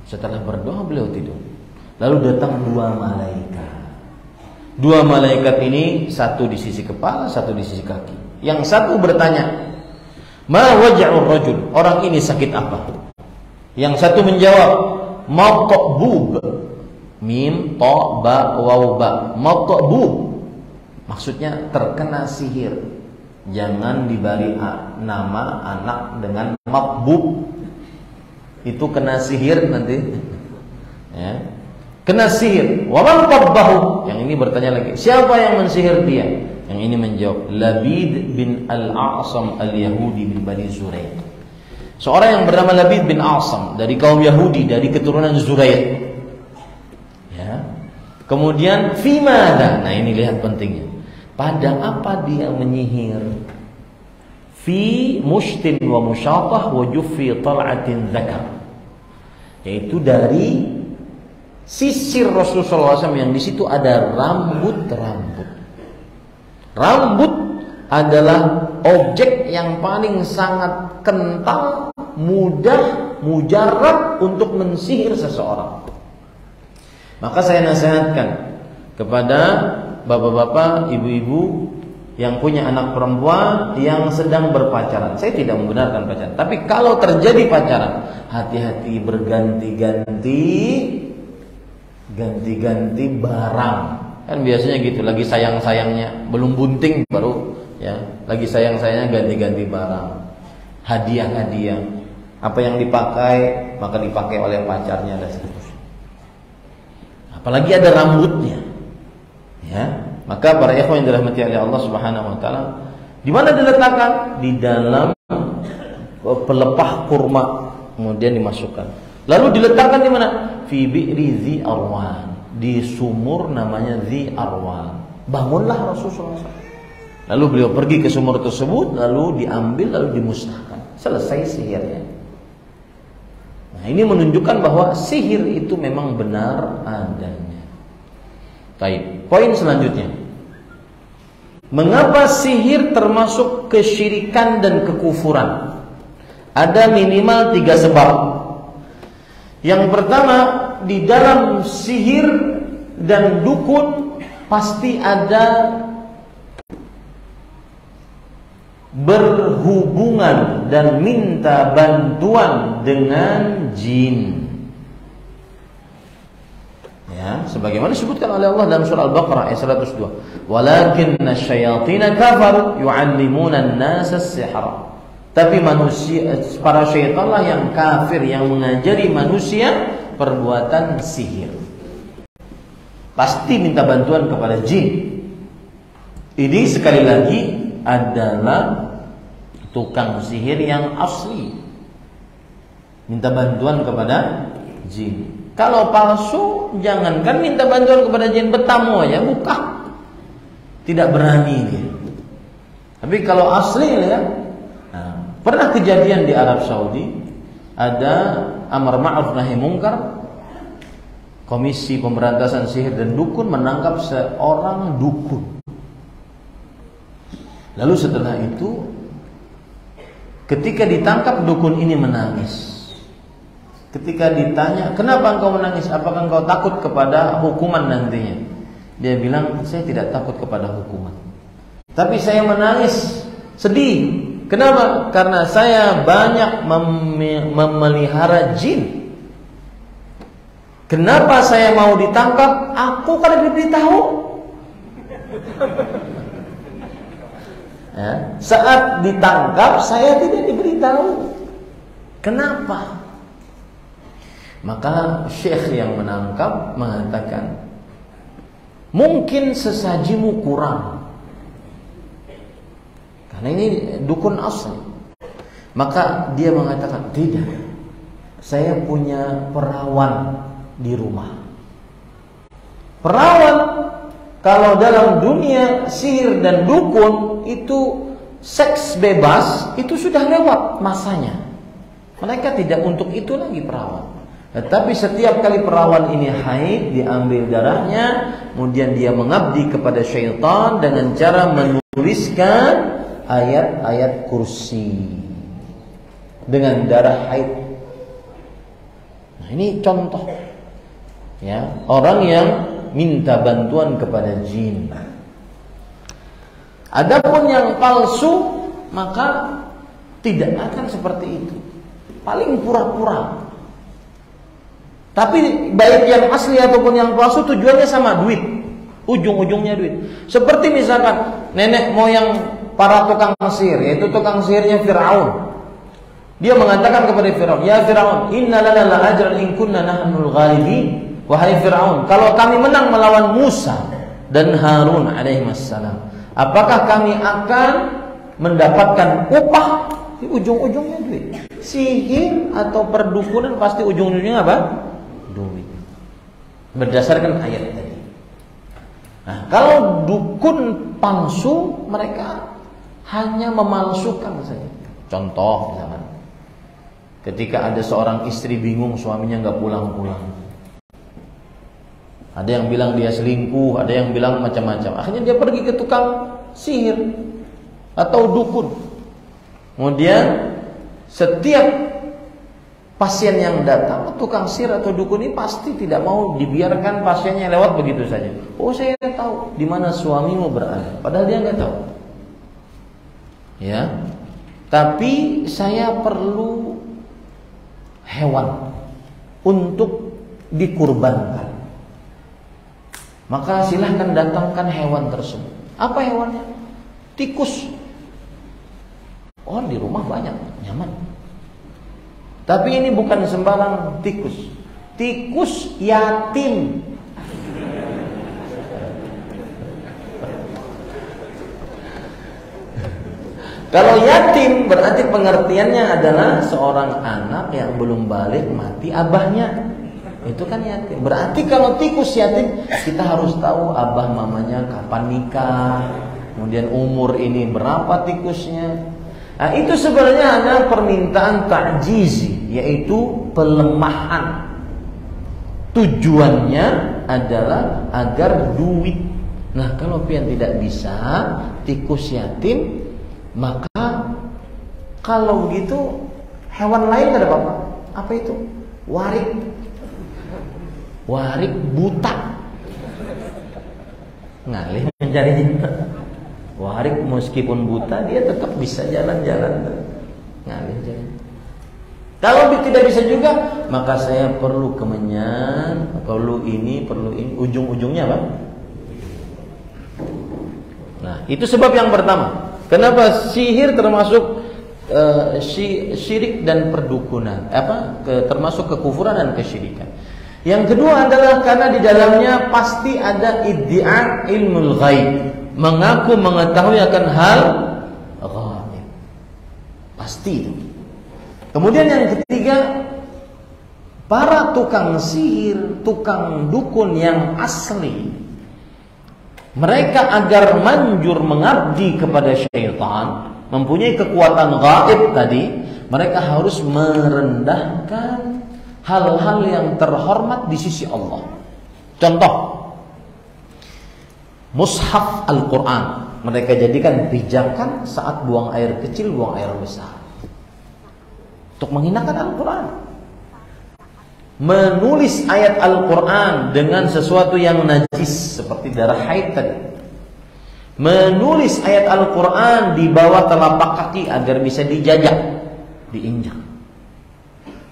Setelah berdoa beliau tidur. Lalu datang dua malaikat. Dua malaikat ini, satu di sisi kepala, satu di sisi kaki. Yang satu bertanya, ma waj'ur rajul? Orang ini sakit apa? Yang satu menjawab, matbub. Mim, ta, ba, waw, ba. Matbub. Maksudnya terkena sihir. Jangan diberi nama anak dengan matbub. Itu kena sihir nanti. Ya. Kena sihir. Wa man tabbahu? Yang ini bertanya lagi, siapa yang mensihir dia? Yang ini menjawab, Labid bin Al-A'sam Al-Yahudi bin Bani Zuraid. Seorang yang bernama Labid bin A'sam dari kaum Yahudi, dari keturunan Zuraid. Ya. Kemudian fimada. Nah, ini lihat pentingnya. Pada apa dia menyihir? Fi mushtin wa musyatah wa juffi tal'atin zakar. Yaitu dari sisir Rasulullah SAW yang di situ ada rambut-rambut. Rambut adalah objek yang paling sangat kental, mudah, mujarab untuk mensihir seseorang. Maka saya nasihatkan kepada bapak-bapak, ibu-ibu yang punya anak perempuan yang sedang berpacaran. Saya tidak membenarkan pacaran, tapi kalau terjadi pacaran, hati-hati ganti-ganti barang. Kan biasanya gitu, lagi sayang-sayangnya, belum bunting baru ya, lagi sayang-sayangnya ganti-ganti barang. Hadiah-hadiah. Apa yang dipakai maka dipakai oleh pacarnya dan seterusnya. Apalagi ada rambutnya. Ya, maka para ikhwan yang dirahmati oleh Allah Subhanahu wa taala, di mana diletakkan? Di dalam pelepah kurma, kemudian dimasukkan. Lalu diletakkan di mana? Fi bi'ri Dzi Arwan. Di sumur namanya Dzi Arwan. Bangunlah Rasulullah SAW. Lalu beliau pergi ke sumur tersebut, lalu diambil, lalu dimusnahkan. Selesai sihirnya. Nah, ini menunjukkan bahwa sihir itu memang benar adanya. Baik, poin selanjutnya. Mengapa sihir termasuk kesyirikan dan kekufuran? Ada minimal 3 sebab. Yang pertama, di dalam sihir dan dukun pasti ada berhubungan dan minta bantuan dengan jin. Ya, sebagaimana disebutkan oleh Allah dalam surah Al-Baqarah ayat 102. Walakinna syayatina kafaru yu'allimuna an-nasa as-sihra. Tapi manusia, para syaitanlah yang kafir yang mengajari manusia perbuatan sihir. Pasti minta bantuan kepada jin. Ini sekali lagi adalah tukang sihir yang asli. Minta bantuan kepada jin. Kalau palsu, jangankan minta bantuan kepada jin, bertamu aja buka. Tidak berani dia. Tapi kalau asli ya, pernah kejadian di Arab Saudi, ada amar ma'ruf nahi mungkar, Komisi Pemberantasan Sihir dan Dukun menangkap seorang dukun. Lalu setelah itu, ketika ditangkap, dukun ini menangis. Ketika ditanya, kenapa engkau menangis? Apakah engkau takut kepada hukuman nantinya? Dia bilang, saya tidak takut kepada hukuman, tapi saya menangis, sedih. Kenapa? Karena saya banyak memelihara jin. Kenapa saya mau ditangkap? Aku kan diberitahu. Ya, saat ditangkap saya tidak diberitahu. Kenapa? Maka syekh yang menangkap mengatakan, mungkin sesajimu kurang. Karena ini dukun asli. Maka dia mengatakan, tidak, saya punya perawan di rumah. Perawan, kalau dalam dunia sihir dan dukun itu seks bebas, itu sudah lewat masanya. Mereka tidak untuk itu lagi perawan. Tetapi setiap kali perawan ini haid, diambil darahnya, kemudian dia mengabdi kepada syaitan dengan cara menuliskan ayat-ayat kursi dengan darah haid. Nah, ini contoh ya, orang yang minta bantuan kepada jin. Adapun yang palsu maka tidak akan seperti itu. Paling pura-pura. Tapi baik yang asli ataupun yang palsu tujuannya sama, duit. Ujung-ujungnya duit. Seperti misalkan nenek moyang para tukang sihir, yaitu tukang sihirnya Fir'aun. Dia mengatakan kepada Fir'aun, "Ya Fir'aun, inna lana la ajran in kunna nahnul ghalibin." Wahai Fir'aun, kalau kami menang melawan Musa dan Harun alaihissalam, apakah kami akan mendapatkan upah? Di ujung-ujungnya duit. Sihir atau perdukunan pasti ujung-ujungnya apa? Duit. Berdasarkan ayat tadi. Nah, kalau dukun palsu, mereka hanya memalsukan saja. Contoh misalkan, ketika ada seorang istri bingung suaminya nggak pulang-pulang, ada yang bilang dia selingkuh, ada yang bilang macam-macam. Akhirnya dia pergi ke tukang sihir atau dukun. Kemudian setiap pasien yang datang, tukang sihir atau dukun ini pasti tidak mau dibiarkan pasiennya lewat begitu saja. Oh, saya tahu di mana suamimu berada, padahal dia nggak tahu. Ya, tapi saya perlu hewan untuk dikurbankan. Maka silahkan datangkan hewan tersebut. Apa hewannya? Tikus. Oh, di rumah banyak, nyaman. Tapi ini bukan sembarang tikus. Tikus yatim. Kalau yatim berarti pengertiannya adalah seorang anak yang belum balik mati abahnya. Itu kan yatim. Berarti kalau tikus yatim, kita harus tahu abah mamanya kapan nikah, kemudian umur ini berapa tikusnya. Nah, itu sebenarnya adalah permintaan ta'jizi, yaitu pelemahan. Tujuannya adalah agar duit. Nah, kalau pian tidak bisa tikus yatim, maka kalau begitu hewan lain ada apa? Apa itu? Warik. Warik buta. Ngalih mencarinya. Warik meskipun buta, dia tetap bisa jalan-jalan. Ngalih jalan. Kalau tidak bisa juga, maka saya perlu kemenyan, perlu ini. Ujung-ujungnya apa? Nah, itu sebab yang pertama. Kenapa sihir termasuk syirik dan perdukunan? Termasuk kekufuran dan kesyirikan. Yang kedua adalah karena di dalamnya pasti ada iddia' ilmul ghaib, mengaku mengetahui akan hal ghaib. Pasti itu. Kemudian yang ketiga, para tukang sihir, tukang dukun yang asli, mereka agar manjur mengabdi kepada syaitan, mempunyai kekuatan gaib tadi, mereka harus merendahkan hal-hal yang terhormat di sisi Allah. Contoh, mushaf Al-Quran mereka jadikan pijakan saat buang air kecil, buang air besar, untuk menghinakan Al-Quran. Menulis ayat Al-Quran dengan sesuatu yang najis seperti darah haid tadi. Menulis ayat Al-Quran di bawah telapak kaki agar bisa dijajak, diinjak.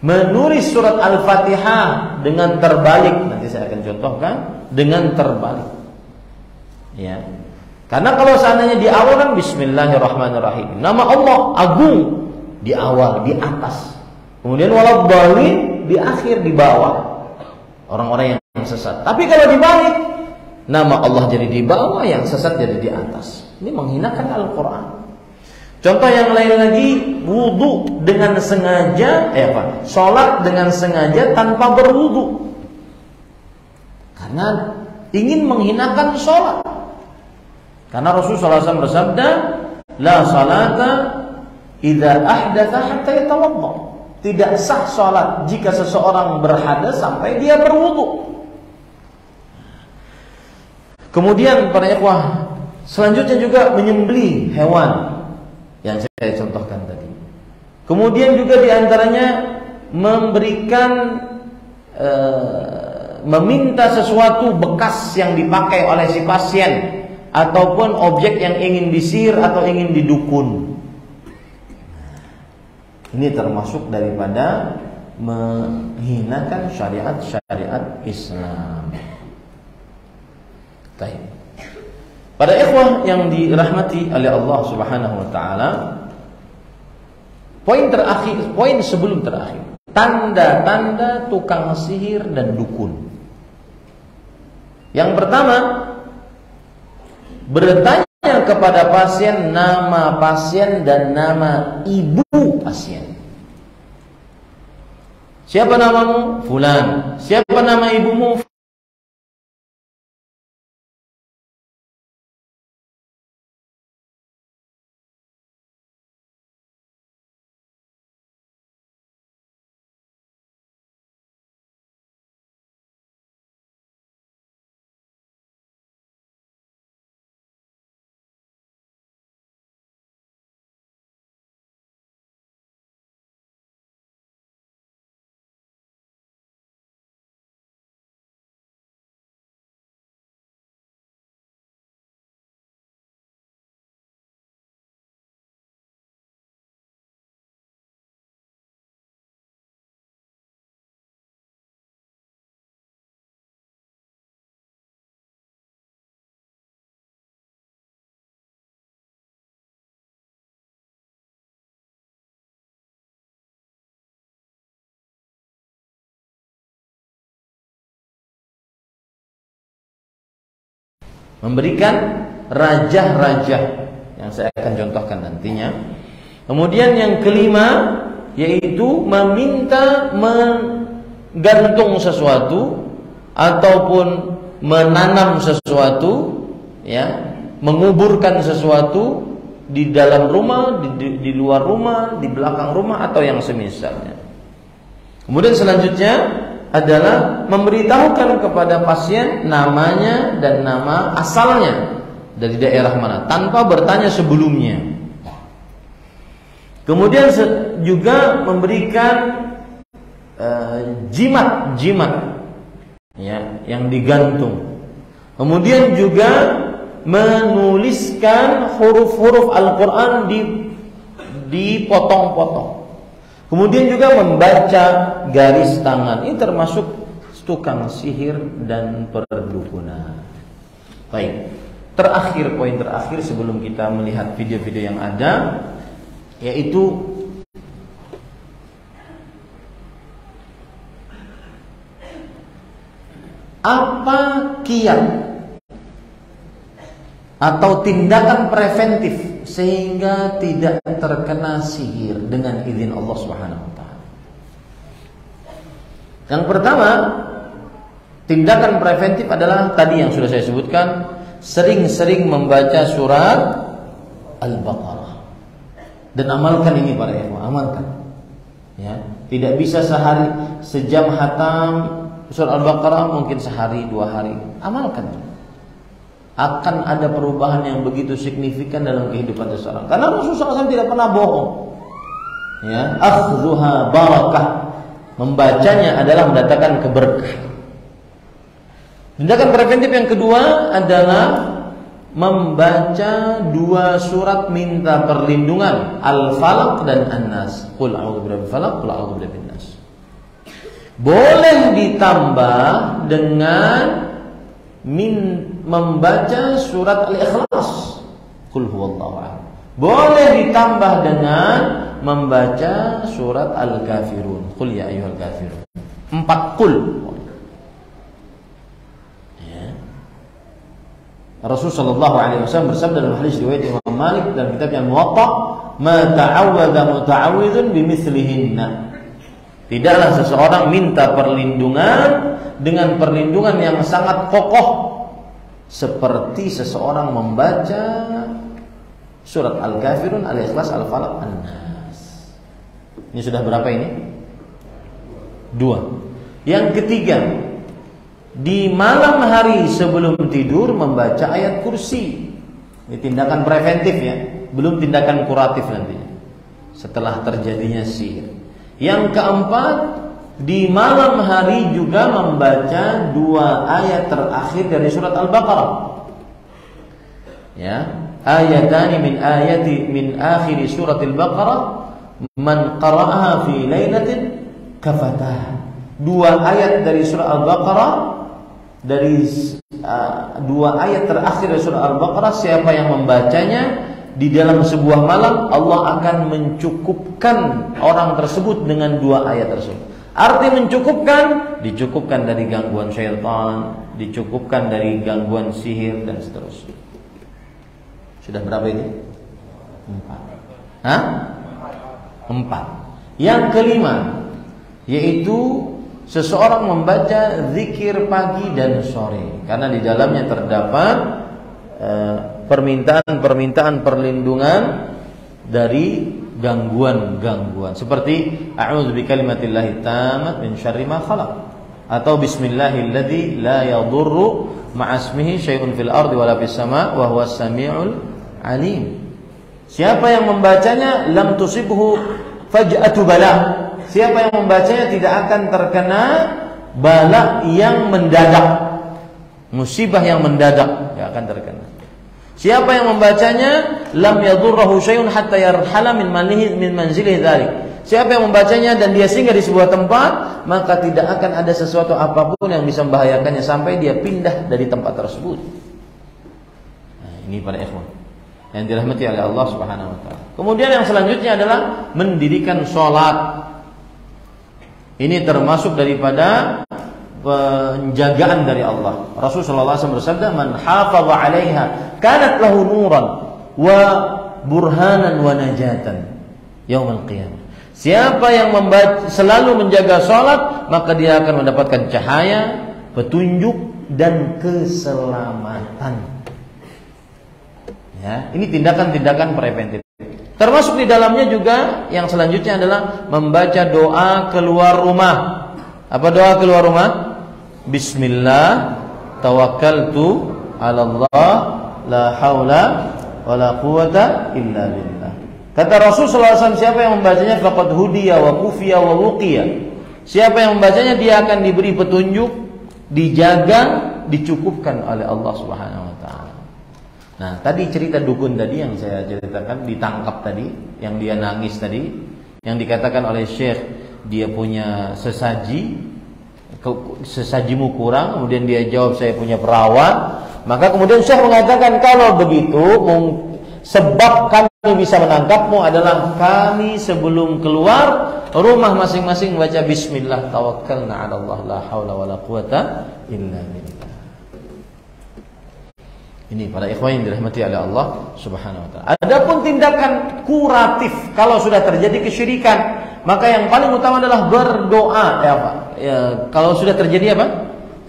Menulis surat Al-Fatihah dengan terbalik, nanti saya akan contohkan, dengan terbalik. Ya. Karena kalau seandainya di awal kan Bismillahirrahmanirrahim, nama Allah agung di awal, di atas. Kemudian waladhdallin di akhir, di bawah. Orang-orang yang sesat. Tapi kalau dibalik, nama Allah jadi di bawah, yang sesat jadi di atas. Ini menghinakan Al-Quran. Contoh yang lain lagi, wudu dengan sengaja, sholat dengan sengaja tanpa berwudu, karena ingin menghinakan sholat. Karena Rasulullah SAW bersabda, la salata idza ahdatha hatta yatawadda. Tidak sah sholat jika seseorang berhadas sampai dia berwudu. Kemudian para ikhwah, selanjutnya juga menyembelih hewan yang saya contohkan tadi. Kemudian juga diantaranya memberikan, meminta sesuatu bekas yang dipakai oleh si pasien ataupun objek yang ingin disihir atau ingin didukun. Ini termasuk daripada menghinakan syariat-syariat Islam. Baik. Pada ikhwah yang dirahmati oleh Allah Subhanahu wa taala, poin sebelum terakhir, tanda-tanda tukang sihir dan dukun. Yang pertama, bertanya kepada pasien nama pasien dan nama ibu pasien. Siapa namamu? Fulan. Siapa nama ibumu? Memberikan rajah-rajah yang saya akan contohkan nantinya. Kemudian yang kelima yaitu meminta menggantung sesuatu ataupun menanam sesuatu, ya, menguburkan sesuatu di dalam rumah, di luar rumah, di belakang rumah atau yang semisalnya. Kemudian selanjutnya adalah memberitahukan kepada pasien namanya dan nama asalnya dari daerah mana tanpa bertanya sebelumnya. Kemudian juga memberikan jimat ya, yang digantung. Kemudian juga menuliskan huruf-huruf Al-Quran dipotong-potong. Kemudian juga membaca garis tangan. Ini termasuk tukang sihir dan perdukunan. Baik. Poin terakhir sebelum kita melihat video-video yang ada, yaitu apa kiat atau tindakan preventif sehingga tidak terkena sihir dengan izin Allah Subhanahu wa taala. Yang pertama, tindakan preventif adalah tadi yang sudah saya sebutkan, sering-sering membaca surat Al-Baqarah. Dan amalkan ini para ikhwan, amalkan. Ya, tidak bisa sejam hatam surat Al-Baqarah, mungkin sehari 2 hari. Amalkan. Akan ada perubahan yang begitu signifikan dalam kehidupan seseorang. Karena Rasulullah SAW tidak pernah bohong. Ya, akhdhuha barakah. Membacanya adalah mendatangkan keberkahan. Tindakan preventif yang kedua adalah membaca 2 surat minta perlindungan, Al-Falaq dan An-Nas. Qul a'udzu birabbil falaq, qul a'udzu birabbin nas. Boleh ditambah dengan membaca surat Al-Ikhlas, Qul huwallahu ahad. Boleh ditambah dengan membaca surat Al-Kafirun, Qul ya ayyuhal kafirun. 4 qul. Ya. Rasulullah sallallahu alaihi wasallam bersabda dalam hadis riwayat Imam Malik dalam kitabnya Muwatta, "Ma ta'awwadha muta'awwidhun bimithlihinna." Tidaklah seseorang minta perlindungan dengan perlindungan yang sangat kokoh seperti seseorang membaca surat Al-Kafirun, Al-Ikhlas, Al-Falaq, An-Nas. Ini sudah berapa ini? 2. Yang ketiga, di malam hari sebelum tidur membaca ayat kursi. Ini tindakan preventif ya, belum tindakan kuratif nantinya setelah terjadinya sihir. Yang keempat, di malam hari juga membaca 2 ayat terakhir dari surat Al-Baqarah. Ya, ayatani min akhir suratil Baqarah man qara'aha fi lailatin kafatah. Dua ayat dari surah Al-Baqarah, dari dua ayat terakhir dari surah Al-Baqarah, siapa yang membacanya di dalam sebuah malam, Allah akan mencukupkan orang tersebut dengan dua ayat tersebut. Arti mencukupkan, dicukupkan dari gangguan syaitan, dicukupkan dari gangguan sihir dan seterusnya. Sudah berapa ini? 4. Hah? 4. Yang kelima, yaitu seseorang membaca zikir pagi dan sore, karena di dalamnya terdapat permintaan perlindungan dari gangguan-gangguan, seperti a'udzu bikalimatillahi tammat min syarri ma khalaq, atau bismillahilladzi la yadurru ma'asmihi syai'un fil ardi wala fis sama' wa huwas samiul alim. Siapa yang membacanya lam tusibhu faj'atu bala. Siapa yang membacanya tidak akan terkena bala yang mendadak, musibah yang mendadak tidak akan terkena. Siapa yang membacanya lam yadurruhu syai'un hatta yarhala min manzilihi dzalik. Siapa yang membacanya dan dia singgah di sebuah tempat, maka tidak akan ada sesuatu apapun yang bisa membahayakannya sampai dia pindah dari tempat tersebut. Nah, ini para ikhwan yang dirahmati oleh Allah Subhanahu wa taala. Kemudian yang selanjutnya adalah mendirikan sholat. Ini termasuk daripada penjagaan dari Allah. Rasulullah SAW bersabda, "Man hafaza 'alaiha kanat lahu nuran wa burhanan wa najatan yaumil qiyamah." Siapa yang selalu menjaga sholat, maka dia akan mendapatkan cahaya, petunjuk dan keselamatan. Ya, ini tindakan-tindakan preventif. Termasuk di dalamnya juga yang selanjutnya adalah membaca doa keluar rumah. Apa doa keluar rumah? Bismillah tawakkaltu 'ala Allah la haula wala quwata illa billah. Kata Rasul sallallahu alaihi wasallam, siapa yang membacanya faqad hudiya wa kufiya wa wuqiya. Siapa yang membacanya dia akan diberi petunjuk, dijaga, dicukupkan oleh Allah Subhanahu wa taala. Nah, tadi cerita dukun tadi yang saya ceritakan, ditangkap tadi, yang dia nangis tadi, yang dikatakan oleh Syekh dia punya sesajimu kurang, kemudian dia jawab saya punya perawat. Maka kemudian Syekh mengatakan, kalau begitu sebab kami bisa menangkapmu adalah kami sebelum keluar rumah masing-masing baca bismillah tawakkalna 'ala Allah la haula wala quwata illa billah. Ini para ikhwan yang dirahmati oleh Allah Subhanahu wa taala. Adapun tindakan kuratif kalau sudah terjadi kesyirikan, maka yang paling utama adalah berdoa. Kalau sudah terjadi apa?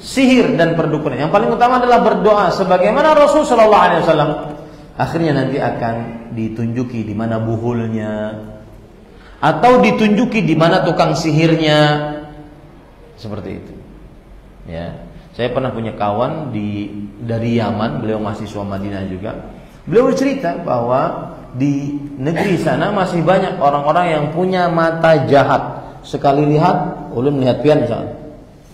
Sihir dan perdukunan. Yang paling utama adalah berdoa, sebagaimana Rasul sallallahu alaihi wasallam. Akhirnya nanti akan ditunjuki di mana buhulnya, atau ditunjuki di mana tukang sihirnya. Seperti itu. Ya. Saya pernah punya kawan dari Yaman, beliau mahasiswa Madinah juga. Beliau bercerita bahwa di negeri sana masih banyak orang-orang yang punya mata jahat. Sekali lihat, ulun melihat pian misalnya,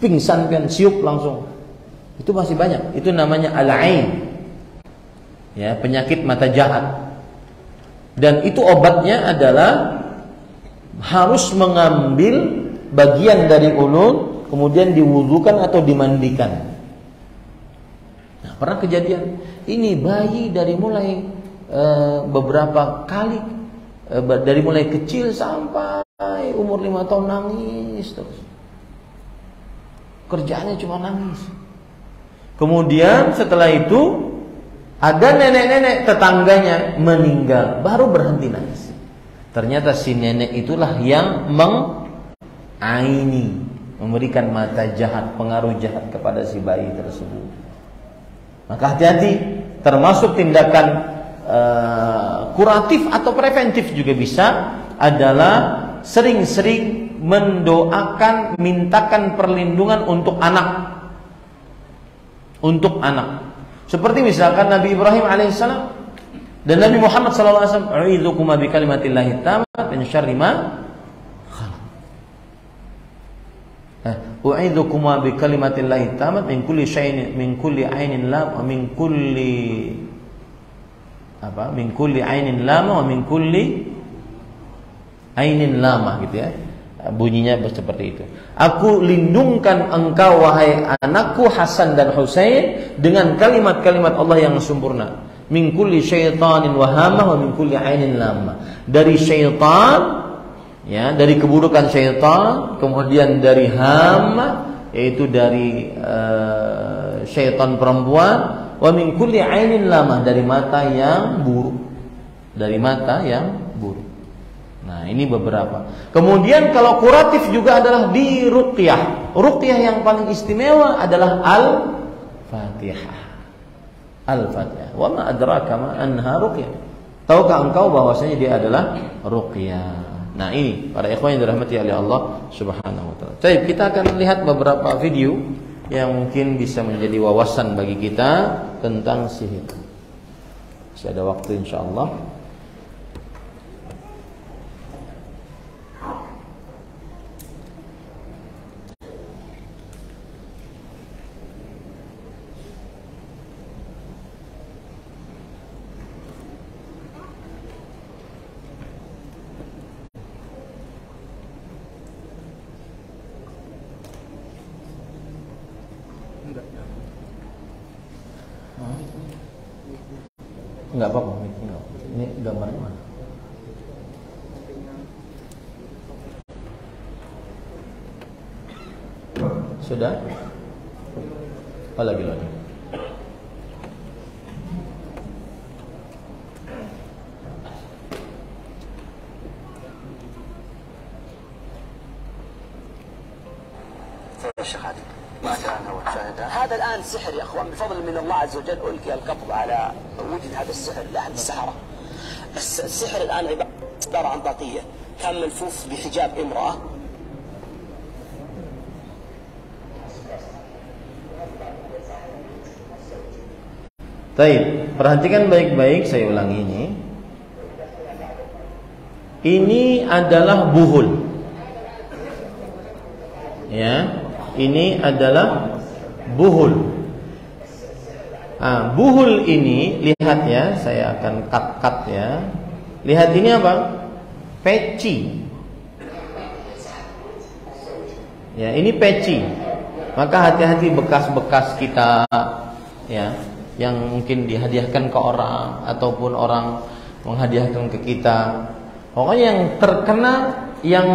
pingsan pian, siup langsung. Itu masih banyak. Itu namanya al-ain. Ya, penyakit mata jahat. Dan itu obatnya adalah harus mengambil bagian dari ulun, kemudian diwudukan atau dimandikan. Nah, pernah kejadian ini bayi dari mulai beberapa kali, dari mulai kecil sampai umur 5 tahun nangis terus. Kerjaannya cuma nangis. Kemudian setelah itu ada nenek-nenek tetangganya meninggal, baru berhenti nangis. Ternyata si nenek itulah yang mengaini, memberikan mata jahat, pengaruh jahat kepada si bayi tersebut. Maka hati-hati, termasuk tindakan kuratif atau preventif juga bisa adalah sering-sering mendoakan, mintakan perlindungan untuk anak. Untuk anak. Seperti misalkan Nabi Ibrahim alaihissalam dan Nabi Muhammad sallallahu alaihi wasallam, "A'udzukuma bikalimatillahi tammat min syarri ma U'idukuma bi kalimatillahi tammat min kulli syai'in min kulli 'ainin lam wa min kulli apa? Min kulli ainin lama wa min kulli ainin lama gitu ya. Bunyinya seperti itu. Aku lindungkan engkau wahai anakku Hasan dan Husain dengan kalimat-kalimat Allah yang sempurna. Min kulli syaitanin wahamah wa min kulli ainin lama. Dari syaitan, ya, dari keburukan syaitan, kemudian dari hama, yaitu dari syaitan perempuan, wa min kulli ainin lama, dari mata yang buruk. Dari mata yang buruk. Nah, ini beberapa. Kemudian kalau kuratif juga adalah di ruqyah. Ruqyah yang paling istimewa adalah Al-Fatihah. Al-Fatihah. Wa ma adraka ma anha ruqyah. Tahukah engkau bahwasanya dia adalah ruqyah? Nah, ini para ikhwan yang dirahmati oleh Allah Subhanahu wa taala. Baik, kita akan lihat beberapa video yang mungkin bisa menjadi wawasan bagi kita tentang sihir. Masih ada waktu insyaallah. Enggak apa-apa, ini gambarnya mana? Sudah? Oh, lagi. هذا الآن سحر يا أخوان بفضل من الله عز وجل ألقي القبض على وجود هذا السحر لأحد السحرة. السحر الآن عبارة عن طاقية كان ملفوف بحجاب امرأة. Baik, perhatikan baik-baik, saya ulangi ini. Ini adalah buhul. Ya, ini adalah buhul. Buhul ini, lihat ya, saya akan cut ya. Lihat ini apa? Peci. Ya, ini peci. Maka hati-hati bekas-bekas kita, ya, yang mungkin dihadiahkan ke orang ataupun orang menghadiahkan ke kita. Pokoknya yang terkena, yang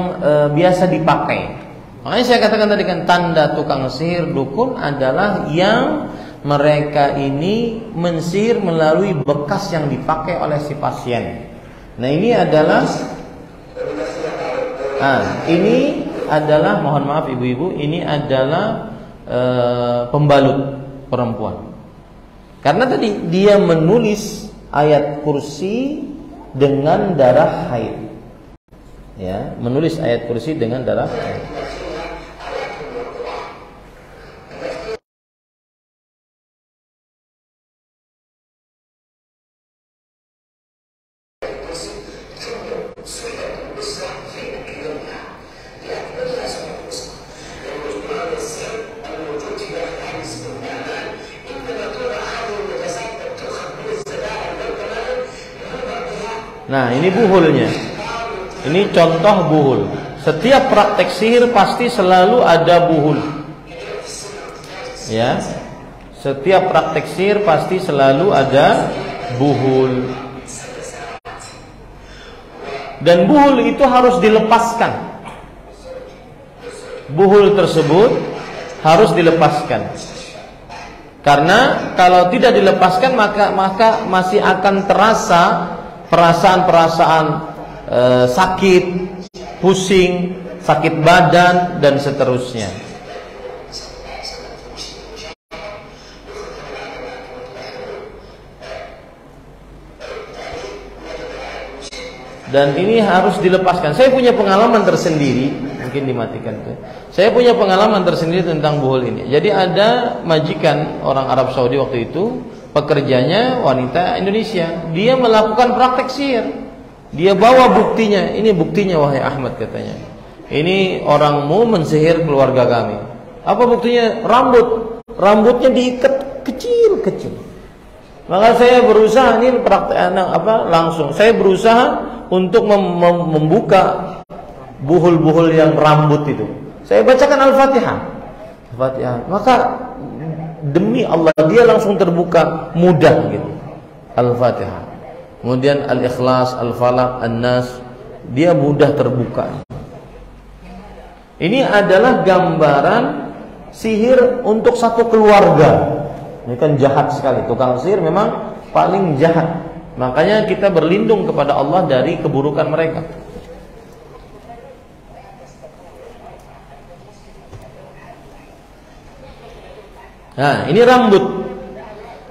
biasa dipakai. Makanya saya katakan tadi kan tanda tukang sihir dukun adalah yang mereka ini mensihir melalui bekas yang dipakai oleh si pasien. Nah, ini adalah mohon maaf ibu-ibu, ini adalah pembalut perempuan. Karena tadi dia menulis ayat kursi dengan darah haid. Ya, menulis ayat kursi dengan darah haid. Nah, ini buhulnya. Ini contoh buhul. Setiap praktek sihir pasti selalu ada buhul. Ya. Setiap praktek sihir pasti selalu ada buhul. Dan buhul itu harus dilepaskan. Buhul tersebut harus dilepaskan. Karena kalau tidak dilepaskan maka masih akan terasa perasaan-perasaan sakit, pusing, sakit badan dan seterusnya. Dan ini harus dilepaskan. Saya punya pengalaman tersendiri, mungkin dimatikan tuh. Saya punya pengalaman tersendiri tentang buhul ini. Jadi ada majikan orang Arab Saudi waktu itu, pekerjanya wanita Indonesia. Dia melakukan praktek sihir. Dia bawa buktinya. Ini buktinya wahai Ahmad, katanya. Ini orangmu mensihir keluarga kami. Apa buktinya? Rambutnya diikat kecil-kecil. Maka saya berusaha ini langsung. Saya berusaha untuk membuka buhul-buhul yang rambut itu. Saya bacakan Al-Fatihah. Maka demi Allah dia langsung terbuka mudah gitu. Al-Fatihah. Kemudian Al-Ikhlas, Al-Falaq, An-Nas, dia mudah terbuka. Ini adalah gambaran sihir untuk satu keluarga. Ini kan jahat sekali. Tukang sihir memang paling jahat. Makanya kita berlindung kepada Allah dari keburukan mereka. Nah, ini rambut.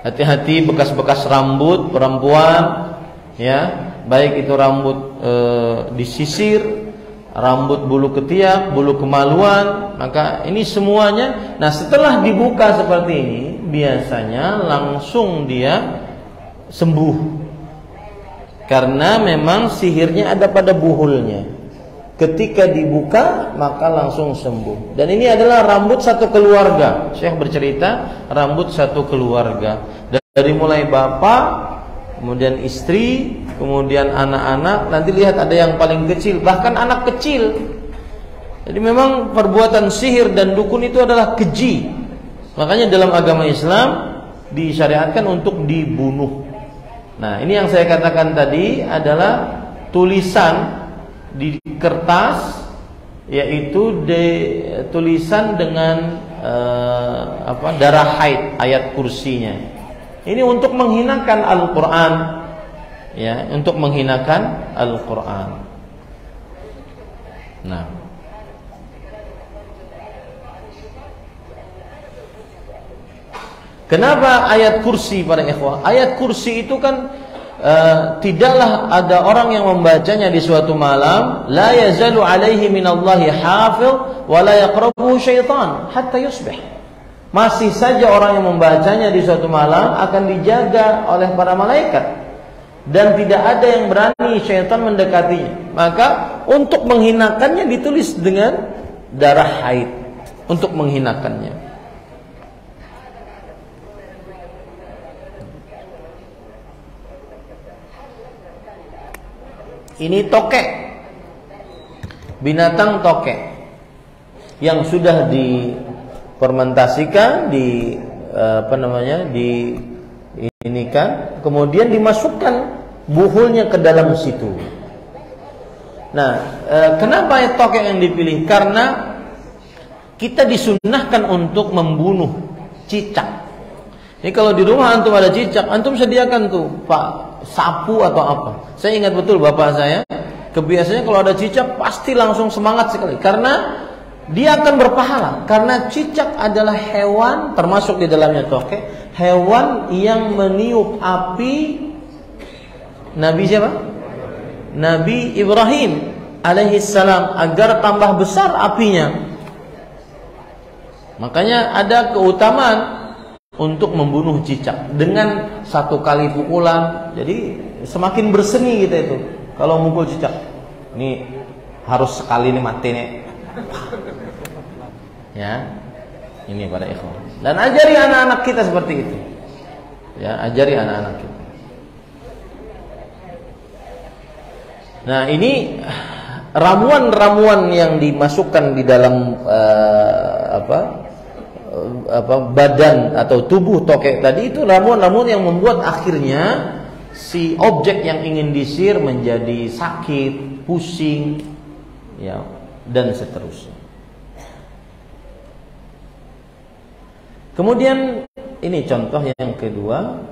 Hati-hati bekas-bekas rambut perempuan, ya, baik itu rambut disisir, rambut bulu ketiak, bulu kemaluan, maka ini semuanya. Nah, setelah dibuka seperti ini, biasanya langsung dia sembuh. Karena memang sihirnya ada pada buhulnya. Ketika dibuka, maka langsung sembuh. Dan ini adalah rambut satu keluarga. Syekh bercerita, rambut satu keluarga. Dari mulai bapak, kemudian istri, kemudian anak-anak. Nanti lihat ada yang paling kecil, bahkan anak kecil. Jadi memang perbuatan sihir dan dukun itu adalah keji. Makanya dalam agama Islam disyariatkan untuk dibunuh. Nah, ini yang saya katakan tadi adalah tulisan di kertas, yaitu tulisan dengan darah haid, ayat kursinya. Ini untuk menghinakan Al-Quran, ya, untuk menghinakan Al-Quran. Nah, kenapa ayat kursi para ikhwah? Ayat kursi itu kan tidaklah ada orang yang membacanya di suatu malam, la yazalu alaihi minallahi hafidh wa la yaqrabuhu syaitan hatta yusbih. Masih saja orang yang membacanya di suatu malam akan dijaga oleh para malaikat dan tidak ada yang berani syaitan mendekatinya. Maka untuk menghinakannya ditulis dengan darah haid, untuk menghinakannya. Ini tokek, binatang tokek yang sudah difermentasikan, kemudian dimasukkan buhulnya ke dalam situ. Nah, kenapa tokek yang dipilih? Karena kita disunnahkan untuk membunuh cicak. Ini kalau di rumah antum ada cicak, antum sediakan tuh Pak sapu atau apa. Saya ingat betul bapak saya, kebiasaannya kalau ada cicak pasti langsung semangat sekali, karena dia akan berpahala. Karena cicak adalah hewan, termasuk di dalamnya tokek, hewan yang meniup api Nabi siapa? Nabi Ibrahim alaihissalam agar tambah besar apinya. Makanya ada keutamaan untuk membunuh cicak dengan satu kali pukulan. Jadi semakin berseni kita itu kalau mukul cicak. Ini harus sekali nih mati nih. Ya, ini pada ikhwan. Dan ajari anak-anak kita seperti itu. Ya, ajari anak-anak kita. Nah, ini ramuan-ramuan yang dimasukkan di dalam badan atau tubuh tokek tadi, itu ramuan-ramuan yang membuat akhirnya si objek yang ingin disihir menjadi sakit, pusing, ya, dan seterusnya. Kemudian ini contoh yang kedua.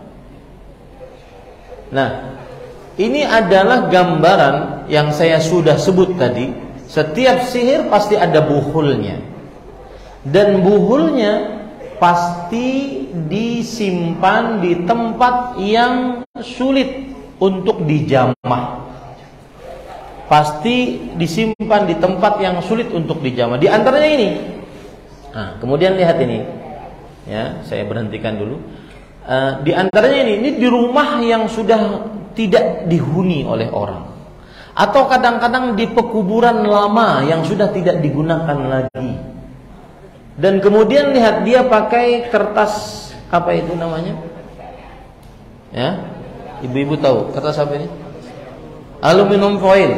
Nah, ini adalah gambaran yang saya sudah sebut tadi. Setiap sihir pasti ada buhulnya. Dan buhulnya pasti disimpan di tempat yang sulit untuk dijamah. Pasti disimpan di tempat yang sulit untuk dijamah. Di antaranya ini. Nah, kemudian lihat ini. Ya, saya berhentikan dulu. Di antaranya ini di rumah yang sudah tidak dihuni oleh orang. Atau kadang-kadang di pekuburan lama yang sudah tidak digunakan lagi. Dan kemudian lihat dia pakai kertas, apa itu namanya? Ya, ibu-ibu tahu kata siapa ini? Aluminium foil.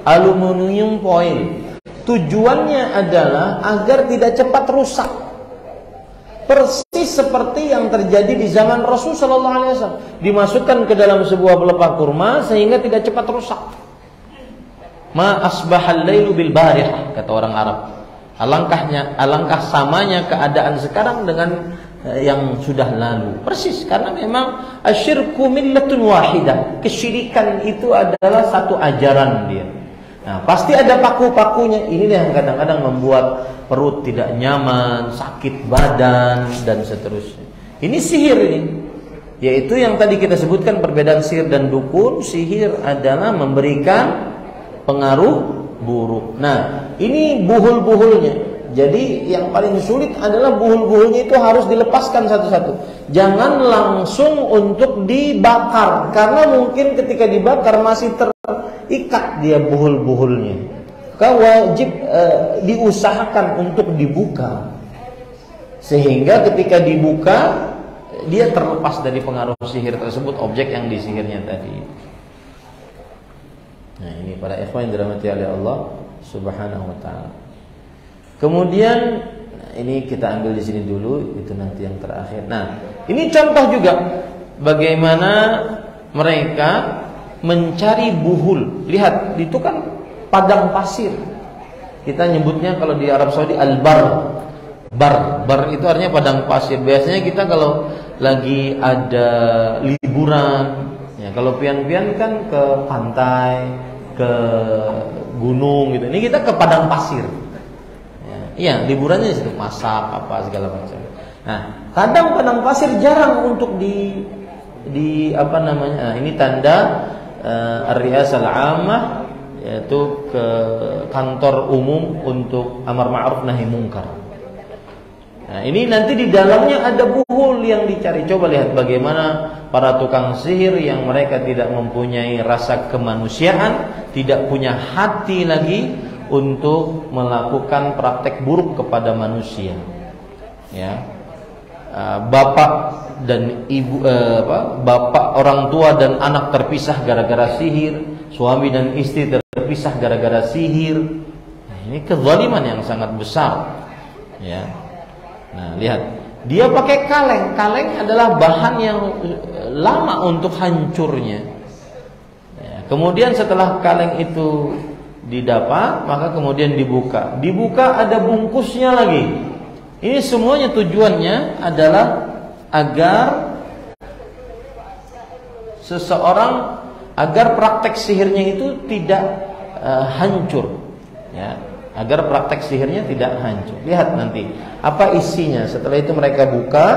Aluminium foil. Tujuannya adalah agar tidak cepat rusak. Persis seperti yang terjadi di zaman Rasul sallallahu alaihi wasallam. Dimasukkan ke dalam sebuah pelepah kurma sehingga tidak cepat rusak. Ma asbahal lailu bil barihah, kata orang Arab. Alangkah samanya keadaan sekarang dengan yang sudah lalu. Persis, karena memang asyirku millatun wahidah. Kesyirikan itu adalah satu ajaran dia. Nah, pasti ada paku-pakunya. Ini yang kadang-kadang membuat perut tidak nyaman, sakit badan dan seterusnya. Ini sihir ini. Yaitu yang tadi kita sebutkan perbedaan sihir dan dukun. Sihir adalah memberikan pengaruh buruk. Nah, ini buhul-buhulnya. Jadi yang paling sulit adalah buhul-buhulnya itu harus dilepaskan satu-satu. Jangan langsung untuk dibakar, karena mungkin ketika dibakar masih terikat dia buhul-buhulnya. Maka wajib diusahakan untuk dibuka, sehingga ketika dibuka dia terlepas dari pengaruh sihir tersebut, objek yang disihirnya tadi. Nah, ini para ikhwan yang dirahmati oleh Allah Subhanahu wa taala. Kemudian ini kita ambil di sini dulu, itu nanti yang terakhir. Nah, ini contoh juga bagaimana mereka mencari buhul. Lihat, itu kan padang pasir. Kita nyebutnya kalau di Arab Saudi al-bar. Bar itu artinya padang pasir. Biasanya kita kalau lagi ada liburan, ya kalau pian-pian kan ke pantai, ke gunung gitu. Ini kita ke padang pasir. Iya, liburannya di situ, masak apa segala macam. Nah, kadang padang pasir jarang untuk di apa namanya? Nah, ini tanda ar-riyasah al-ammah, yaitu ke kantor umum untuk amar ma'ruf nahi munkar. Nah, ini nanti di dalamnya ada buhul yang dicari. Coba lihat bagaimana para tukang sihir yang mereka tidak mempunyai rasa kemanusiaan, tidak punya hati lagi untuk melakukan praktek buruk kepada manusia. Ya, bapak dan ibu, bapak orang tua dan anak terpisah gara-gara sihir, suami dan istri terpisah gara-gara sihir. Nah, ini kezaliman yang sangat besar. Ya, nah lihat, dia pakai kaleng. Kaleng adalah bahan yang lama untuk hancurnya. Ya, kemudian setelah kaleng itu didapat, maka kemudian dibuka. Dibuka ada bungkusnya lagi. Ini semuanya tujuannya adalah agar seseorang, agar praktek sihirnya itu tidak hancur. Ya, agar praktek sihirnya tidak hancur. Lihat nanti apa isinya. Setelah itu mereka buka,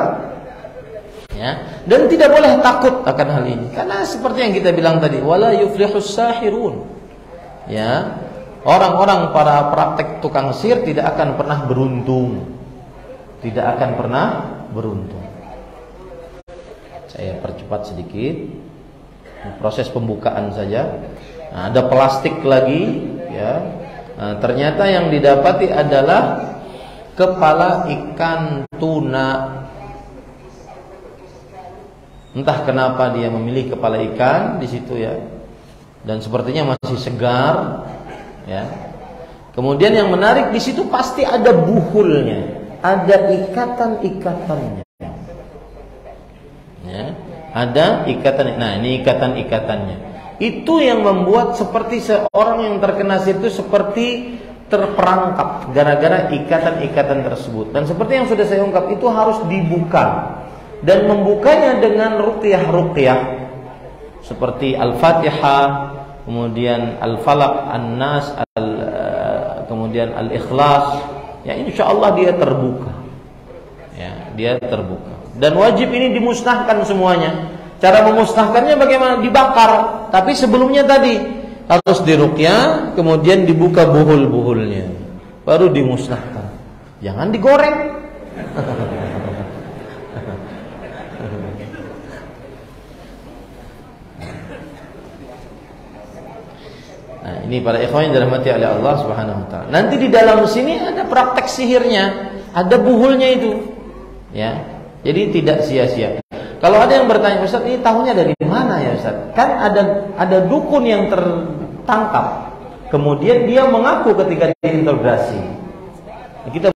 ya, dan tidak boleh takut akan hal ini, karena seperti yang kita bilang tadi, wala yuflihus sahirun. Ya, orang-orang para praktek tukang sihir tidak akan pernah beruntung. Tidak akan pernah beruntung. Saya percepat sedikit proses pembukaan saja. Nah, ada plastik lagi, ya. Nah, ternyata yang didapati adalah kepala ikan tuna. Entah kenapa dia memilih kepala ikan di situ, ya. Dan sepertinya masih segar, ya. Kemudian yang menarik di situ pasti ada buhulnya, ada ikatan-ikatannya, ya. Ada ikatan. Nah, ini ikatan-ikatannya. Itu yang membuat seperti seorang yang terkena sihir itu seperti terperangkap gara-gara ikatan-ikatan tersebut. Dan seperti yang sudah saya ungkap, itu harus dibuka, dan membukanya dengan ruqyah seperti Al-Fatihah, kemudian Al-Falaq, An-Nas, kemudian Al-Ikhlas. Ya, insyaallah dia terbuka. Ya, dia terbuka. Dan wajib ini dimusnahkan semuanya. Cara memusnahkannya bagaimana? Dibakar. Tapi sebelumnya tadi harus diruqyah, kemudian dibuka buhul-buhulnya, baru dimusnahkan. Jangan digoreng. Nah, ini para ikhwan yang dirahmati oleh Allah Subhanahu wa taala. Nanti di dalam sini ada praktek sihirnya, ada buhulnya itu. Ya. Jadi tidak sia-sia. Kalau ada yang bertanya, Ustaz, ini tahunya dari mana ya Ustaz? Kan ada dukun yang tertangkap, kemudian dia mengaku ketika diinterogasi. Kita